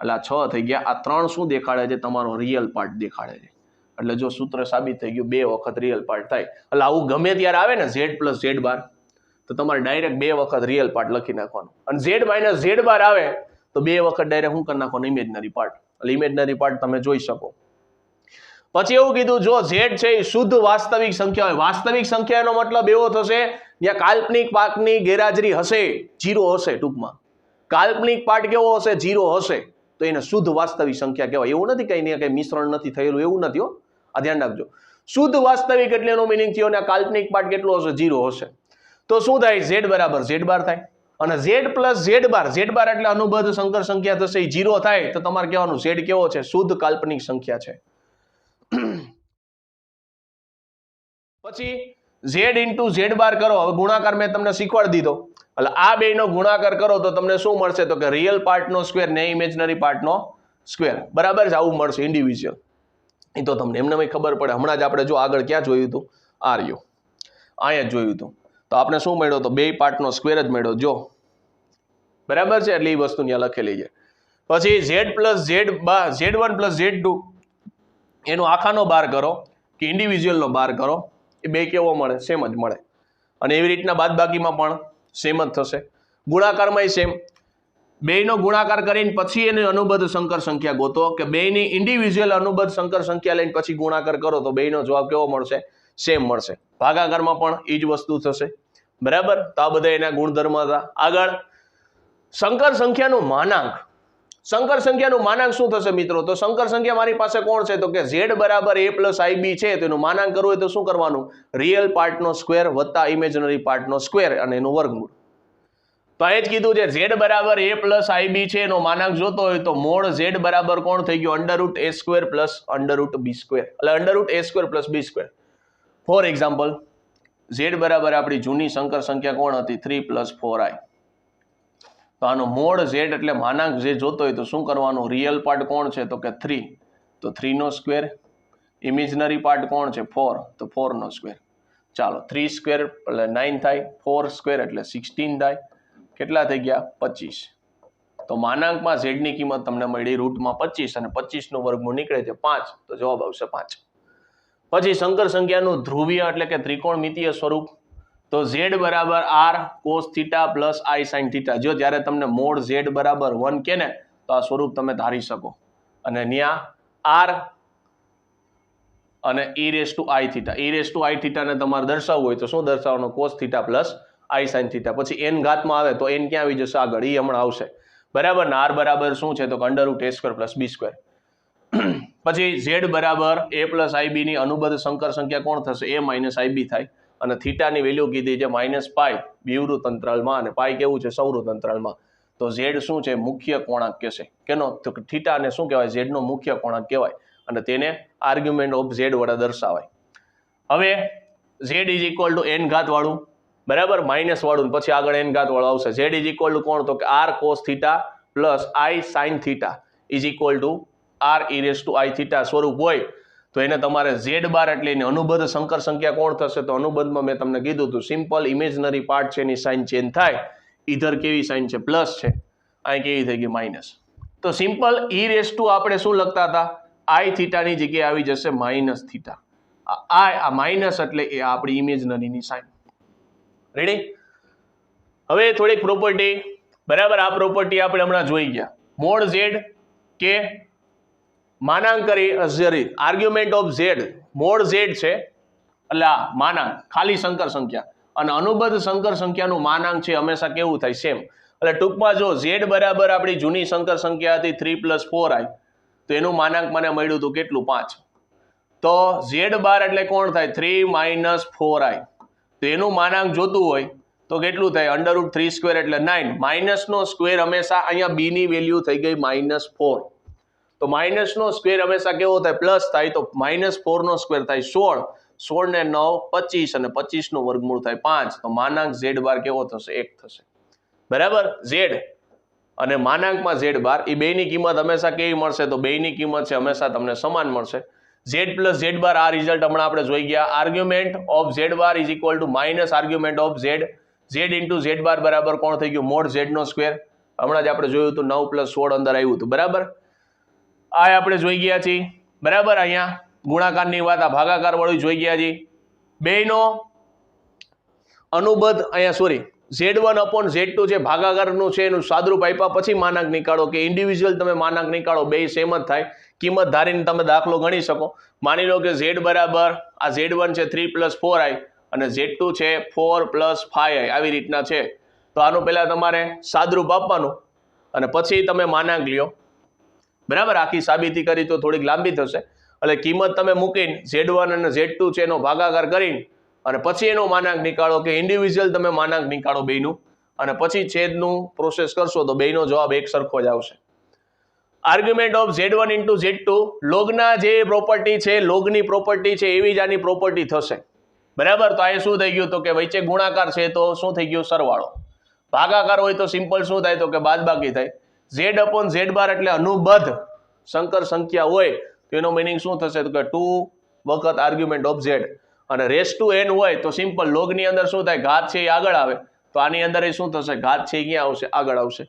એટલે આ 6 થઈ ગયા. આ 3 શું દેખાડે છે? તમારો રિયલ પાર્ટ દેખાડે છે. એટલે જો સૂત્ર સાબિત થઈ ગયું 2 વખત રિયલ પાર્ટ થાય. એટલે આવું ગમે ત્યારે આવે ને Z + Z બાર તો તમારે ડાયરેક્ટ 2 વખત રિયલ પાર્ટ લખી નાખવાનું અને Z - Z બાર આવે તો 2 વખત ડાયરેક્ટ શું કરી નાખવાનું? Imaginary part. એટલે ઇમેજનરી પાર્ટ તમે જોઈ શકો. પછી એવું કીધું જો Z છે એ શુદ્ધ વાસ્તવિક સંખ્યા હોય. વાસ્તવિક સંખ્યાનો મતલબ એવો થશે જ્યાં કાલ્પનિક પાર્ટની ગેરહાજરી હશે, 0 હશે. ટૂંકમાં કાલ્પનિક પાર્ટ કેવો હશે? 0 હશે. તો એને શુદ્ધ વાસ્તવિક સંખ્યા કહેવાય. એવું નથી કઈ કઈ મિશ્રણ નથી થયેલું, એવું નથી હો. આ ધ્યાન રાખજો. શુદ્ધ વાસ્તવિક એટલે એનો મિનિંગ થયો ને કાલ્પનિક પાર્ટ કેટલો હશે? 0 હશે. તો શું થાય? Z બરાબર Z બાર થાય અને Z + Z બાર, Z બાર એટલે અનુબદ્ધ સંકર સંખ્યા થશે એ 0 થાય તો તમારે કહેવાનું Z કેવો છે? શુદ્ધ કાલ્પનિક સંખ્યા છે. પછી Z × Z બાર કરો. હવે ગુણાકાર મેં તમને શીખવાડી દીધો. એટલે આ બેયનો ગુણાકાર કરો તો તમને શું મળશે? તો કે રિયલ પાર્ટનો સ્ક્વેર ને ઇમેજનરી પાર્ટનો સ્ક્વેર. બરાબર છે? આવું મળશે ઇન્ડિવિજ્યુઅલ. એ તો તમને એમને ખબર પડે. હમણાં જ આપણે જો આગળ ક્યાં જોયું હતું? આર્યો અહીંયા જોયું હતું. તો આપણે શું મળ્યો? તો 2 પાર્ટનો સ્ક્વેર જ મળ્યો. જો બરાબર છે? એટલે એ વસ્તુ ત્યાં લખેલી છે. પછી Z + Z1 + Z2 એનો આખાનો બાર કરો કે ઇન્ડિવિજ્યુઅલનો બાર કરો, એ બે કેવો મળે? સેમ જ મળે. અને એવી રીતના બાદબાકીમાં પણ સેમ જ થશે. ગુણાકારમાંય સેમ. બેયનો ગુણાકાર કરીને પછી એની અનુબદ્ધ સંકર સંખ્યા ગોતો કે બેયની ઇન્ડિવિજ્યુઅલ અનુબદ્ધ સંકર સંખ્યા લઈને પછી ગુણાકાર કરો તો બેયનો જવાબ કેવો મળશે? સેમ મળશે. ભાગાકારમાં પણ એ જ વસ્તુ થશે. બરાબર? તો આ બધા એના ગુણધર્મ હતા. આગળ સંકર સંખ્યાનું માનાંક. સંકર સંખ્યાનું માનાંક શું થશે મિત્રો? તો સંકર સંખ્યા મારી પાસે કોણ છે? તો કે Z બરાબર a + ib છે. તો એનું માનાંક કરવું હોય તો શું કરવાનું? રિયલ પાર્ટનો સ્ક્વેર વત્તા ઇમેજનરી પાર્ટનો સ્ક્વેર અને એનું વર્ગમૂળ. તો અહીં જ કીધું છે z બરાબર a પ્લસ ib છે, એનો માનાંક જોતો હોય તો મોડ z બરાબર કોણ થઈ ગયું √a² પ્લસ √b², એટલે √a² plus b². For example, z બરાબર આપણી જૂની સંકર સંખ્યા કોણ હતી 3 + 4i. તો આનો મોડ z એટલે માનાંક જે જોતો હોય તો શું કરવાનું, રિયલ પાર્ટ કોણ છે તો કે 3, તો 3/2, ઇમેજનરી પાર્ટ કોણ છે 4, તો 4/2. ચાલો 3² એટલે 9 થાય, 4² એટલે 16 થાય, કેટલા થઈ ગયા 25. તો માનાંકમાં z ની કિંમત તમને મળી રૂટમાં 25 અને 25 નું વર્ગમૂળ નીકળે છે 5, તો જવાબ આવશે 5. પછી સંકર સંખ્યાનું ધ્રુવીય એટલે કે ત્રિકોણમિતીય સ્વરૂપ, તો z બરાબર r cos θ plus i sin θ. જો જ્યારે તમને મોડ z બરાબર 1 કે ને તો આ સ્વરૂપ તમે ધારી શકો, અને ન્યા r અને e⁻i θ ને તમારે દર્શાવવું હોય તો શું દર્શાવવાનું, cos θ પ્લસ i sin θ. પછી n ઘાતમાં આવે તો n ક્યાં આવી જશે આગળ, એ હમણાં આવશે બરાબર ને. r બરાબર શું છે તો √a² પ્લસ b². પછી z બરાબર a પ્લસ ib ની અનુબદ્ધ સંકર સંખ્યા કોણ થશે, a ib થાય, અને થીટાની વેલ્યુ કીધી છે -π વિવૃત અંતરાલમાં, અને પાઈ કેવું છે સૌવૃત અંતરાલમાં. તો z શું છે મુખ્ય કોણાંક કહેશે, કેનો તો થીટાને શું કહેવાય, z નો મુખ્ય કોણાંક કહેવાય, અને તેને આર્ગ્યુમેન્ટ ઓફ z વડે દર્શાવાય. હવે z = n ઘાત વાળું બરાબર, માઇનસ વાળું, પછી આગળ n ઘાત વાળું આવશે. z કોણ તો કે r cos θ plus i sin θ r e⁻i θ સ્વરૂપ હોય તો એને તમારે z બાર એટલે એની અનુબદ્ધ સંકર સંખ્યા કોણ થશે, તો અનુબદ્ધમાં મેં તમને કીધું હતું સિમ્પલ ઇમેજનરી પાર્ટ છે એની સાઇન ચેન્જ થાય, ઈધર કેવી સાઇન છે પ્લસ છે, અહીં કેવી થઈ ગઈ માઇનસ. તો સિમ્પલ આપણે શું લખતા હતા, i θ ની જગ્યાએ આવી જશે -θ. આ માઇનસ એટલે એ આપણી ઇમેજનરીની સાઇન. રેડી. હવે થોડીક પ્રોપર્ટી બરાબર, આ પ્રોપર્ટી આપણે હમણાં જોઈ ગયા. મોડ z કે માનાંક કરી argument of z, mode z છે એટલે આ માનાંક ખાલી સંકર સંખ્યા, અને અનુબદ્ધ સંકર સંખ્યાનું માનાંક છે હંમેશા કેવું થાય સેમ. એટલે ટૂંકમાં જો z બરાબર આપણી જૂની સંકર સંખ્યા હતી 3 + 4i, તો એનું માનાંક મને મળ્યું હતું કેટલું 5. તો z બાર એટલે કોણ થાય 3 - 4i, તો એનું માનાંક જોતું હોય તો કેટલું થાય √3² એટલે 9, માઇનસનો સ્ક્વેર હંમેશા અહીંયા b ની વેલ્યુ થઈ ગઈ -4, તો માઇનસનો સ્ક્વેર હંમેશા કેવો થાય પ્લસ થાય, તો -4 સ્ક્વેર થાય 16, 16 ને 9 25, અને 25 નું વર્ગમૂળ થાય 5, તો માનાંક z બાર કેવો થશે 1 થશે બરાબર. z અને માનાંકમાં z બાર એ બેની કિંમત હંમેશા કેવી મળશે, તો બેની કિંમત છે હંમેશા તમને સમાન મળશે. z પ્લસ z બાર આ રિઝલ્ટ હમણાં આપણે જોઈ ગયા. Argument of z bar is equal two minus argument of z, z into z બાર બરાબર કોણ થઈ ગયું મોડ z નો સ્ક્વેર. હમણાં જ આપણે જોયું હતું 9 + 16 અંદર આવ્યું હતું બરાબર. આ આપણે જોઈ ગયા છીએ બરાબર. અહીંયા ગુણાકારની વાત આ ભાગાકાર વાળું જોઈ ગયા છીએ. બેનો અનુબદ્ધ અહીંયા z1/z2 જે ભાગાકારનું છે એનું સાદરૂપ આપ્યા પછી માનાંક નીકાળો કે ઇન્ડિવિજ્યુઅલ તમે માનાંક નીકાળો, બે સેમ જ થાય. કિંમત ધારીને તમે દાખલો ગણી શકો. માની લો કે z બરાબર આ z1 છે 3 + 4i અને z2 છે 4 + 5i, આવી રીતના છે. તો આનું પહેલા તમારે સાદરૂપ આપવાનું અને પછી તમે માનાંક લ્યો બરાબર. આખી સાબિતી કરી તો થોડીક લાંબી થશે, એટલે કિંમત તમે મૂકીને z1 અને z2 છે એનો ભાગાકાર કરીને અને પછી એનો માનાંક નીકાળો કે ઇન્ડિવિજ્યુઅલ તમે માનાંક નીકાળો બેયનું, અને પછી છેદનું પ્રોસેસ કરશો તો બેયનો જવાબ એક સરખો જ આવશે. Argument of z1 into z2, લોગના જે પ્રોપર્ટી છે, લોગની પ્રોપર્ટી છે એવી જ આની પ્રોપર્ટી થશે બરાબર. તો આ શું થઈ ગયું તો કે વચ્ચે ગુણાકાર છે તો શું થઈ ગયું સરવાળો, ભાગાકાર હોય તો સિમ્પલ શું થાય તો કે બાદબાકી થાય. z/z બાર એટલે અનુબદ્ધ સંકર સંખ્યા હોય તો એનો મિનિંગ શું થશે તો કે 2 વખત આર્ગ્યુમેન્ટ ઓફ z, અને રેસ ટુ n હોય તો સિમ્પલ લોગની અંદર શું થાય ઘાત છે એ આગળ આવે, તો આની અંદર એ શું થશે ઘાત છે એ ક્યાં આવશે આગળ આવશે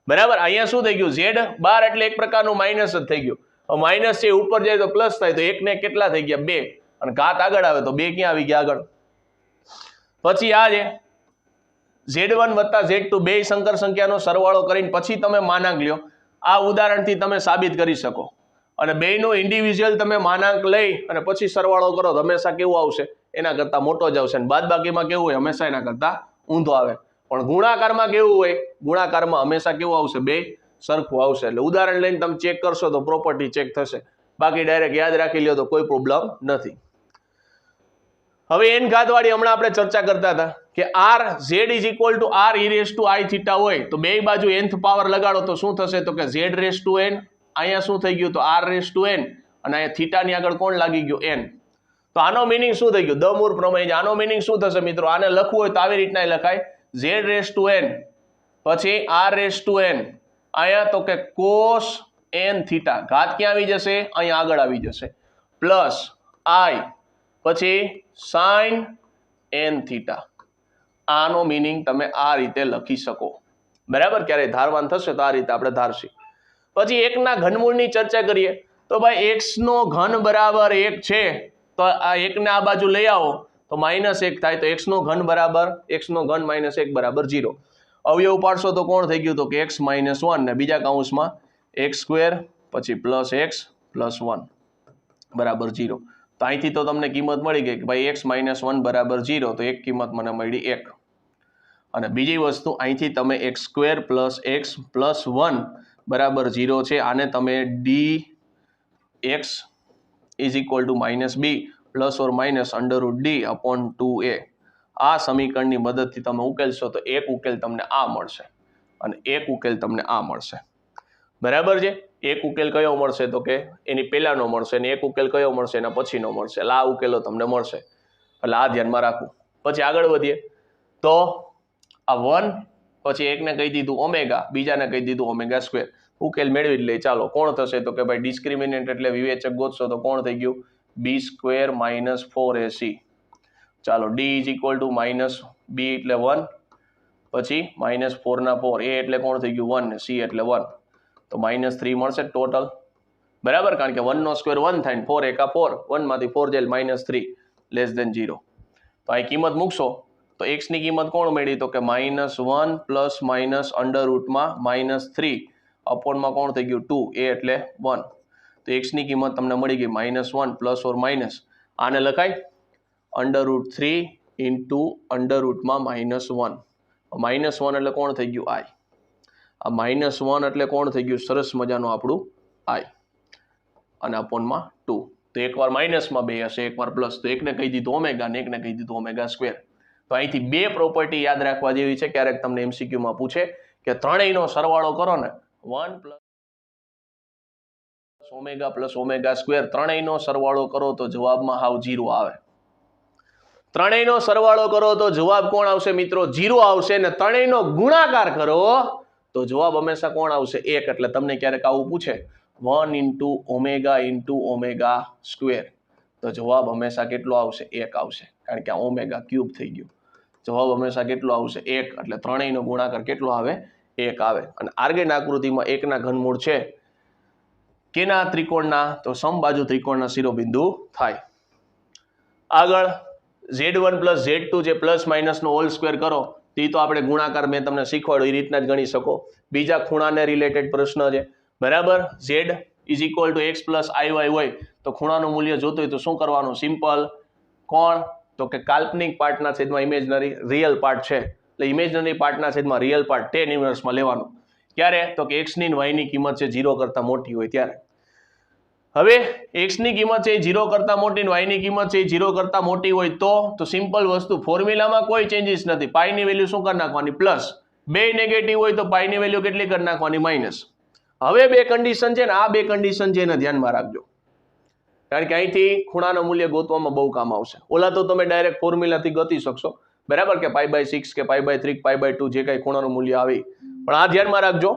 બરાબર. અહીંયા શું થઈ ગયું z બાર એટલે એક પ્રકારનું માઇનસ જ થઈ ગયું. માઇનસ છે ઉપર જાય તો પ્લસ થાય, તો એક ને કેટલા થઈ ગયા 2, અને ઘાત આગળ આવે તો 2 ક્યાં આવી ગયા આગળ. પછી આ છે z1 + z2 બે સંકર સંખ્યાનો સરવાળો કરીને પછી તમે માનાંક લ્યો. આ ઉદાહરણથી તમે સાબિત કરી શકો, અને બેયનો ઇન્ડિવિજ્યુઅલ તમે માનાંક લઈ અને પછી સરવાળો કરો તો હંમેશા કેવું આવશે એના કરતાં મોટો જ આવશે, અને બાદબાકીમાં કેવું હોય હંમેશા એના કરતાં ઊંધો આવે. પણ ગુણાકારમાં કેવું હોય, ગુણાકારમાં હંમેશા કેવું આવશે બે સરખું આવશે. એટલે ઉદાહરણ લઈને તમે ચેક કરશો તો પ્રોપર્ટી ચેક થશે, બાકી ડાયરેક્ટ યાદ રાખી લ્યો તો કોઈ પ્રોબ્લેમ નથી. હવે n ઘાતવાળી હમણાં આપણે ચર્ચા કરતા હતા કે R Z is equal to R E raise to I theta હોય તો બે બાજુ nth પાવર લગાડો તો શું થશે તો કે ઝેડ રેસ ટુ n, અહીંયા શું થઈ ગયું તો આર રેસ ટુ n, અને અહીંયા થીટાની આગળ કોણ લાગી ગયું n. તો આનો મિનિંગ શું થઈ ગયું? દ મૂર પ્રમેય. આનો મિનિંગ શું થશે મિત્રો? આને લખવું હોય તો આવી રીતના લખાય ઝેડ રેસ ટુ n પછી આર રેસ ટુ n, અહીંયા તો કે કોસ n થીટા, ઘાત ક્યાં આવી જશે? અહીંયા આગળ આવી જશે, પ્લસ આઈ પછી સાઇન n થીટા. આનો મિનિંગ તમે આ રીતે લખી શકો, બરાબર. ક્યારે ધારવાન થશે તો આ રીતે આપણે ધારશી. પછી એકના ઘનમૂળની ચર્ચા કરીએ તો ભાઈ x નો ઘન બરાબર 1 છે તો આ 1 ને આ બાજુ લઈ આવો તો -1 થાય, તો x નો ઘન બરાબર x નો ઘન -1 બરાબર 0. અવયવ પાડશો તો કોણ થઈ ગયું તો કે x - 1 ને બીજા કૌંસમાં x² પછી પ્લસ x પ્લસ 1 બરાબર 0. તો અહીંથી તો તમને કિંમત મળી ગઈ કે ભાઈ x - 1 બરાબર 0, તો એક કિંમત મને મળી 1. અને બીજી વસ્તુ અહીંથી તમે x² પ્લસ x પ્લસ 1 બરાબર 0 છે, આને તમે dx is equal two -b plus or minus √d/2a આ સમીકરણની મદદથી તમે ઉકેલશો તો એક ઉકેલ તમને આ મળશે અને એક ઉકેલ તમને આ મળશે, બરાબર છે. એક ઉકેલ કયો મળશે તો કે એની પહેલાનો મળશે અને એક ઉકેલ કયો મળશે એના પછીનો મળશે, એટલે આ ઉકેલો તમને મળશે, એટલે આ ધ્યાનમાં રાખવું. પછી આગળ વધીએ તો આ 1 પછી એકને કહી દીધું ઓમેગા, બીજાને કહી દીધું ω². ઉકેલ મેળવી જ લઈએ. ચાલો કોણ થશે તો કે ભાઈ ડિસ્ક્રિમિનન્ટ એટલે વિવેચક ગોતશો તો કોણ થઈ ગયું b² - 4ac. ચાલો d is equal two -b એટલે 1 પછી -4 ના 4, a એટલે કોણ થઈ ગયું 1 ને c એટલે 1, તો -3 મળશે ટોટલ, બરાબર. કારણ કે 1 નો સ્ક્વેર 1 થાય ને 4 એકા 4, 1 માંથી 4 જાય -3 લેસ ધેન 0. તો અહીં કિંમત મૂકશો તો x ની કિંમત કોણ મળી તો કે -1 પ્લસ માઇનસ √-3 અપોનમાં કોણ થઈ ગયું 2, a એટલે 1. તો x ની કિંમત તમને મળી ગઈ -1 પ્લસ ઓર માઇનસ, આને લખાય √3 ઇન્ટુ √-1. -1 એટલે કોણ થઈ ગયું i, આ -1 એટલે કોણ થઈ ગયું સરસ મજાનું આપણું i, અને અપોનમાં 2. તો એકવાર માઇનસમાં 2 હશે, એકવાર પ્લસ, તો એકને કહી દીધું ઓમેગા ને એકને કહી દીધું ω². તો અહીંથી બે પ્રોપર્ટી યાદ રાખવા જેવી છે. ક્યારેક તમને MCQ માં પૂછે કે ત્રણેયનો સરવાળો કરો ને 1 પ્લસ ઓમેગા પ્લસ ω² ત્રણેયનો સરવાળો કરો તો જવાબમાં હાવ 0 આવે. ત્રણેયનો સરવાળો કરો તો જવાબ કોણ આવશે મિત્રો 0 આવશે, ને ત્રણેયનો ગુણાકાર કરો તો જવાબ હંમેશા કોણ આવશે 1. એટલે તમને ક્યારેક આવું પૂછે 1 ઇન્ટુ ઓમેગા ઇન્ટુ ω², તો જવાબ હંમેશા કેટલો આવશે 1 આવશે, કારણ કે આ ઓમેગા ક્યુબ થઈ ગયું. જવાબ હંમેશા કેટલો આવશે 1, એટલે ત્રણેયનો ગુણાકાર કેટલો આવે 1 આવે. અને આર્ગેન આકૃતિમાં એકના ઘનમૂળ છે કેના ત્રિકોણના તો સમબાજુ ત્રિકોણના શિરોબિંદુ થાય. આગળ Z1 પ્લસ Z2 જે પ્લસ માઇનસનો હોલ સ્ક્વેર કરો તે તો આપણે ગુણાકાર મેં તમને શીખવાડ્યું એ રીતના જ ગણી શકો. બીજા ખૂણાને રિલેટેડ પ્રશ્ન છે, બરાબર. Z is equal two x plus IY હોય તો ખૂણાનું મૂલ્ય જોતું હોય તો શું કરવાનું? સિમ્પલ. કોણ તો કે કાલ્પનિક પાર્ટના છેદમાં ઇમેજનરી રિયલ પાર્ટ છે, એટલે ઇમેજનરી પાર્ટના છેદમાં રિયલ પાર્ટ tan ઇન્વર્સમાં લેવાનું. ક્યારે તો કે x ની y ની કિંમત છે 0 કરતા મોટી હોય ત્યારે. હવે x ની કિંમત છે 0 કરતા મોટી ને y ની કિંમત છે 0 કરતા મોટી હોય તો સિમ્પલ વસ્તુ, ફોર્મ્યુલામાં કોઈ ચેન્જીસ નથી. પાઈ ની વેલ્યુ શું કરી નાખવાની પ્લસ, બે નેગેટિવ હોય તો પાઈ ની વેલ્યુ કેટલી કરી નાખવાની માઇનસ. હવે બે કન્ડિશન છે ને આ બે કન્ડિશન છે એને ધ્યાનમાં રાખજો, કારણ કે અહીંથી ખૂણાનું મૂલ્ય ગોતવામાં બહુ કામ આવશે. ઓલા તો તમે ડાયરેક્ટ ફોર્મ્યુલાથી ગતિ શકશો, બરાબર, કે π/6 કે π/3 π/2 જે કઈ ખૂણાનું મૂલ્ય આવે, પણ આ ધ્યાનમાં રાખજો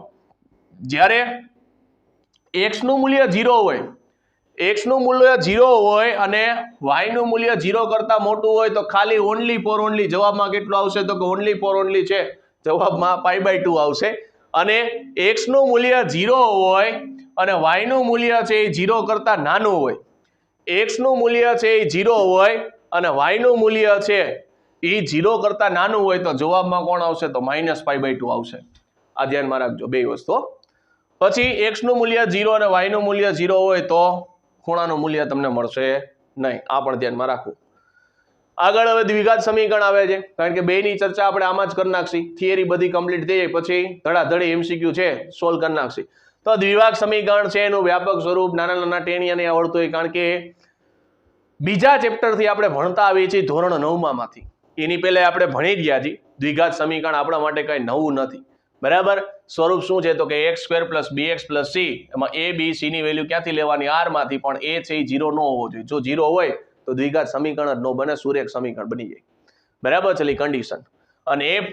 જ્યારે x નું મૂલ્ય 0 હોય, x નું મૂલ્ય 0 હોય અને y નું મૂલ્ય 0 કરતા મોટું હોય તો ખાલી ઓનલી ફોર ઓનલી જવાબમાં કેટલું આવશે તો કે ઓનલી ફોર ઓનલી છે જવાબમાં π/2 આવશે. અને x નું મૂલ્ય 0 હોય અને y નું મૂલ્ય છે એ 0 કરતા નાનું હોય, x નું મૂલ્ય છે એ 0 હોય અને y નું મૂલ્ય છે એ 0 કરતા નાનું હોય તો જવાબમાં કોણ આવશે તો -π/2 આવશે. આ ધ્યાનમાં રાખજો બે વસ્તુ. પછી x નું મૂલ્ય 0 અને y નું મૂલ્ય 0 હોય તો ખૂણાનું મૂલ્ય તમને મળશે નહીં, આ પણ ધ્યાનમાં રાખવું. આગળ હવે દ્વિઘાત સમીકરણ આવે છે, કારણ કે બેની ચર્ચા આપણે આમાં જ કરી નાખશી. થિયરી બધી કમ્પ્લીટ થઈ જાય પછી ધડાધડી MCQ છે સોલ્વ કરી નાખશી. તો દ્વિઘાત સમીકરણ છે એનું વ્યાપક સ્વરૂપ નાના નાના ટેણીયાને આવડતું હોય, કારણ કે બીજા ચેપ્ટરથી આપણે ભણતા આવીએ છીએ ધોરણ 9 માંથી. એની પહેલા આપણે ભણી જ ગયા છીએ. દ્વિઘાત સમીકરણ આપણા માટે કંઈ નવું નથી, બરાબર. સ્વરૂપ શું છે તો કે x² + bx + c, એમાં a b c ની વેલ્યુ ક્યાંથી લેવાની? r માંથી. પણ એ છે એ 0 ન હોવો જોઈએ. જો 0 હોય તો દ્વિઘાત સમીકરણ જ ન બને, સુરેખ સમીકરણ બની જાય, બરાબર. ચલી કન્ડિશન. અને f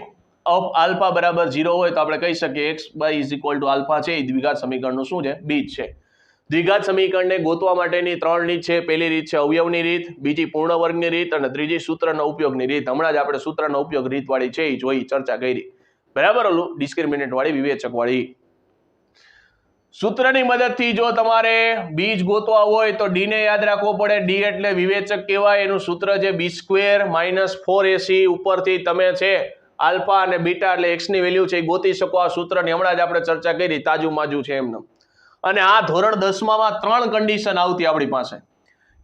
ઓફ આલ્ફા બરાબર 0 હોય તો આપણે કહી શકીએ x = આલ્ફા છે એ દ્વિઘાત સમીકરણનું શું છે? બીજ છે. દ્વિઘાત સમીકરણને ગોતવા માટેની 3 રીત છે. પહેલી રીત છે અવયવની રીત, બીજી પૂર્ણ વર્ગની રીત અને ત્રીજી સૂત્રનો ઉપયોગની રીત. હમણાં જ આપણે સૂત્રનો ઉપયોગ રીતવાળી છે એ જોઈ, ચર્ચા કરી, બરાબર. ઓલું ડિસ્ક્રિમિનેન્ટ વાળી, વિવેચક વાળી. સૂત્રની મદદથી જો તમારે બીજ ગોતવા હોય તો ડી ને યાદ રાખવો પડે. ડી એટલે વિવેચક કહેવાય. એનું સૂત્ર છે b² - 4ac. ઉપરથી તમે છે આલ્ફા અને બીટા એટલે x ની વેલ્યુ છે એ ગોતી શકો. આ સૂત્રની હમણાં જ આપણે ચર્ચા કરી, તાજુ માજુ છે એમને. અને આ ધોરણ 10માં 3 કન્ડિશન આવતી આપણી પાસે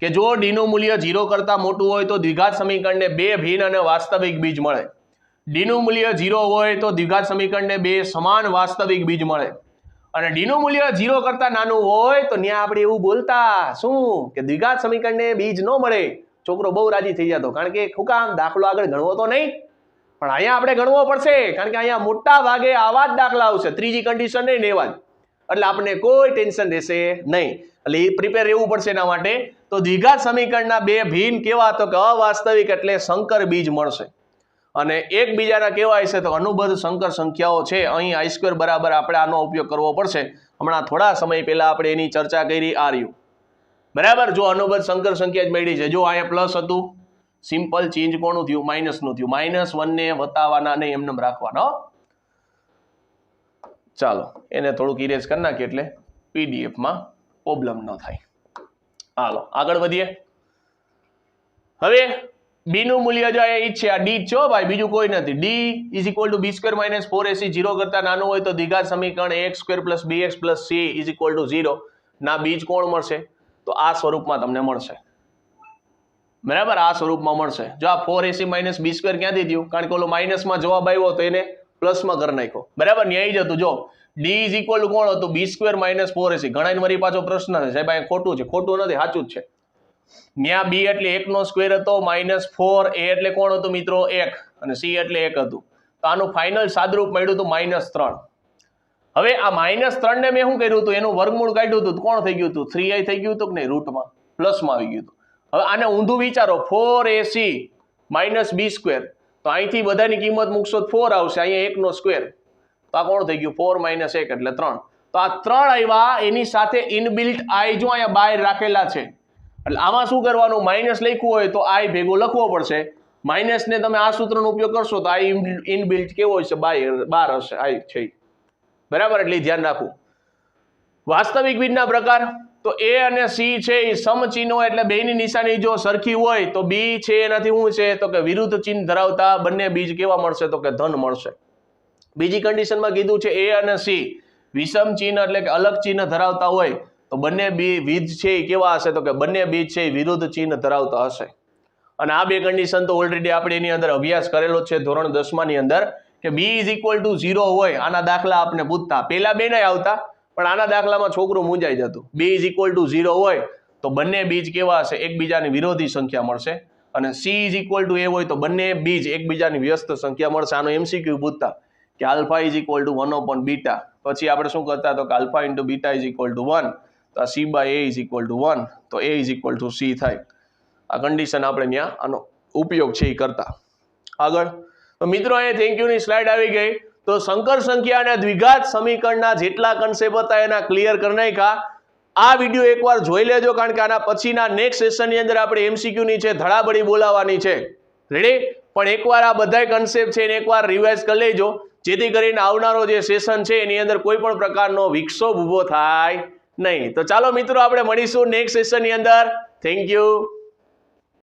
કે જો ડી નું મૂલ્ય 0 કરતા મોટું હોય તો દ્વિઘાત સમીકરણને 2 ભિન્ન અને વાસ્તવિક બીજ મળે. ડી નું મૂલ્ય 0 હોય તો દ્વિઘાત સમીકરણને 2 સમાન વાસ્તવિક બીજ મળે. અને ડી નું મૂલ્ય 0 કરતા નાનું હોય તો ત્યાં આપણે એવું બોલતા શું કે દ્વિઘાત સમીકરણને બીજ ન મળે. છોકરો બહુ રાજી થઈ જતો, કારણ કે શું કામ? દાખલો આગળ ગણવો તો નહીં, પણ અહીંયા આપણે ગણવો પડશે, કારણ કે અહીંયા મોટા ભાગે આવા જ દાખલા આવશે. ત્રીજી કન્ડિશન નહીં લેવા જ, એટલે આપણને કોઈ ટેન્શન રહેશે નહીં. એટલે એ પ્રિપેર રહેવું પડશે એના માટે. તો દ્વિઘાત સમીકરણના 2 ભિન્ન કેવા? તો કે અવાસ્તવિક એટલે સંકર બીજ મળશે. અને એકબીજાના કેવાય છે તો અનુબદ્ધ સંકર સંખ્યાઓ છે. અહીં i² બરાબર આપણે આનો ઉપયોગ કરવો પડશે. હમણાં થોડા સમય પહેલા આપણે એની ચર્ચા કરી, આર્યુ, બરાબર. જો અનુબદ્ધ સંકર સંખ્યા જ મળી છે. જો અહીંયા પ્લસ હતું, સિમ્પલ ચેન્જ કોનું થયું? માઇનસનું થયું. -1 ને વતાવવાના નહીં, એમને રાખવાના. ચાલો એને થોડુંક ઇરેઝ કરી નાખીએ એટલે પીડીએફમાં પ્રોબ્લેમ ન થાય. હાલો આગળ વધીએ. હવે બી નું મૂલ્ય જો એ છે, આ ડી છે ભાઈ, બીજું કોઈ નથી. D = b² - 4ac. 0 કરતા નાનું હોય તો દ્વિઘાત સમીકરણ x² + bx + c = 0 ના બીજ કોણ મળશે? તો આ સ્વરૂપમાં તમને મળશે, બરાબર. આ સ્વરૂપમાં મળશે. જો આ 4ac - b² ક્યાંથી થયું? કારણ કે ઓલો માઇનસમાં જવાબ આવ્યો તો એને પ્લસમાં કરી નાખ્યો, બરાબર. ન્યાય જ હતું. જો ડી = કોણ હતું? b² - 4ac. ઘણા મારી પાછો પ્રશ્ન છે, સાહેબ અહીંયા ખોટું છે. ખોટું નથી, સાચું જ છે. ત્યાં બી એટલે 1² હતો, -4. એ એટલે કોણ હતું મિત્રો? 1. અને સી એટલે 1 હતું. તો આનું ફાઇનલ સાદરૂપ મળ્યું હતું -3. હવે આ -3 ને મેં શું કર્યું હતું? એનું વર્ગમૂળ કાઢ્યું હતું. કોણ થઈ ગયું હતું? 3i થઈ ગયું હતું કે નહીં? રૂટમાં પ્લસમાં આવી ગયું હતું. હવે આને ઊંધું વિચારો, 4ac - b². તો અહીંથી બધાની કિંમત મૂકશો તો 4 આવશે, અહીંયા 1². તો આ કોણ થઈ ગયું? 4 - 1 એટલે 3. તો આ 3 આવ્યા, એની સાથે ઇનબિલ્ટ i જો અહીંયા બહાર રાખેલા છે. એટલે આમાં શું કરવાનું? માઇનસ લખ્યું હોય તો i ભેગો લખવો પડશે. માઇનસ ને તમે આ સૂત્રનો ઉપયોગ કરશો તો i ઇનબિલ્ટ કેવો હશે? 12 હશે, i છે, બરાબર. એટલે ધ્યાન રાખવું. વાસ્તવિક બીજના પ્રકાર તો a અને c છે એ સમચિહ્નો, એટલે બેની નિશાની જો સરખી હોય તો b છે એનાથી શું છે તો કે વિરુદ્ધ ચિહ્ન ધરાવતા બંને બીજ કેવા મળશે? તો કે ધન મળશે. બીજી કન્ડિશનમાં કીધું છે a અને c વિષમ ચિહ્ન એટલે કે અલગ ચિહ્ન ધરાવતા હોય તો બંને બીજ છે એ કેવા હશે? તો કે બંને બીજ છે એ વિરુદ્ધ ચિહ્ન ધરાવતા હશે. અને આ બે કન્ડિશન તો ઓલરેડી આપણે એની અંદર અભ્યાસ કરેલો છે ધોરણ 10 ની અંદર કે b = 0 હોય. આના દાખલા આપણે પૂછતા, પેલા બે નહીં આવતા, પણ આના દાખલામાં છોકરું મૂંઝાઈ જતું. b = 0 હોય તો બંને બીજ કેવા હશે? એકબીજાની વિરોધી સંખ્યા મળશે. અને c = a હોય તો બંને બીજ એકબીજાની વ્યસ્ત સંખ્યા મળશે. આનો MCQ પૂછતા કે આલ્ફા = 1/β. પછી આપણે શું કરતા? તો કે આલ્ફા × બીટા = 1. તો આ c/a = 1. તો a = c થાય. આ કન્ડિશન આપણે ત્યાં આનો ઉપયોગ છે એ કરતા. આગળ તો મિત્રો અહીંયા થેન્ક યુ ની સ્લાઇડ આવી ગઈ. તો સંકર સંખ્યા અને દ્વિઘાત સમીકરણના જેટલા કન્સેપ્ટ હતા એના ક્લિયર કરી નાખ્યા. આ વિડીયો એકવાર જોઈ લેજો, કારણ કે આના પછીના નેક્સ્ટ સેશનની અંદર આપણે MCQ ની છે ધડાબડી બોલાવવાની છે. રેડી? પણ એકવાર આ બધા કન્સેપ્ટ છે એને એકવાર રિવાઇઝ કરી લેજો, જેથી કરીને આવનારો જે સેશન છે એની અંદર કોઈ પણ પ્રકારનો વિક્ષોભ ઊભો થાય નહીં. તો ચાલો મિત્રો આપણે મળીશું નેક્સ્ટ સેશનની અંદર. Thank you.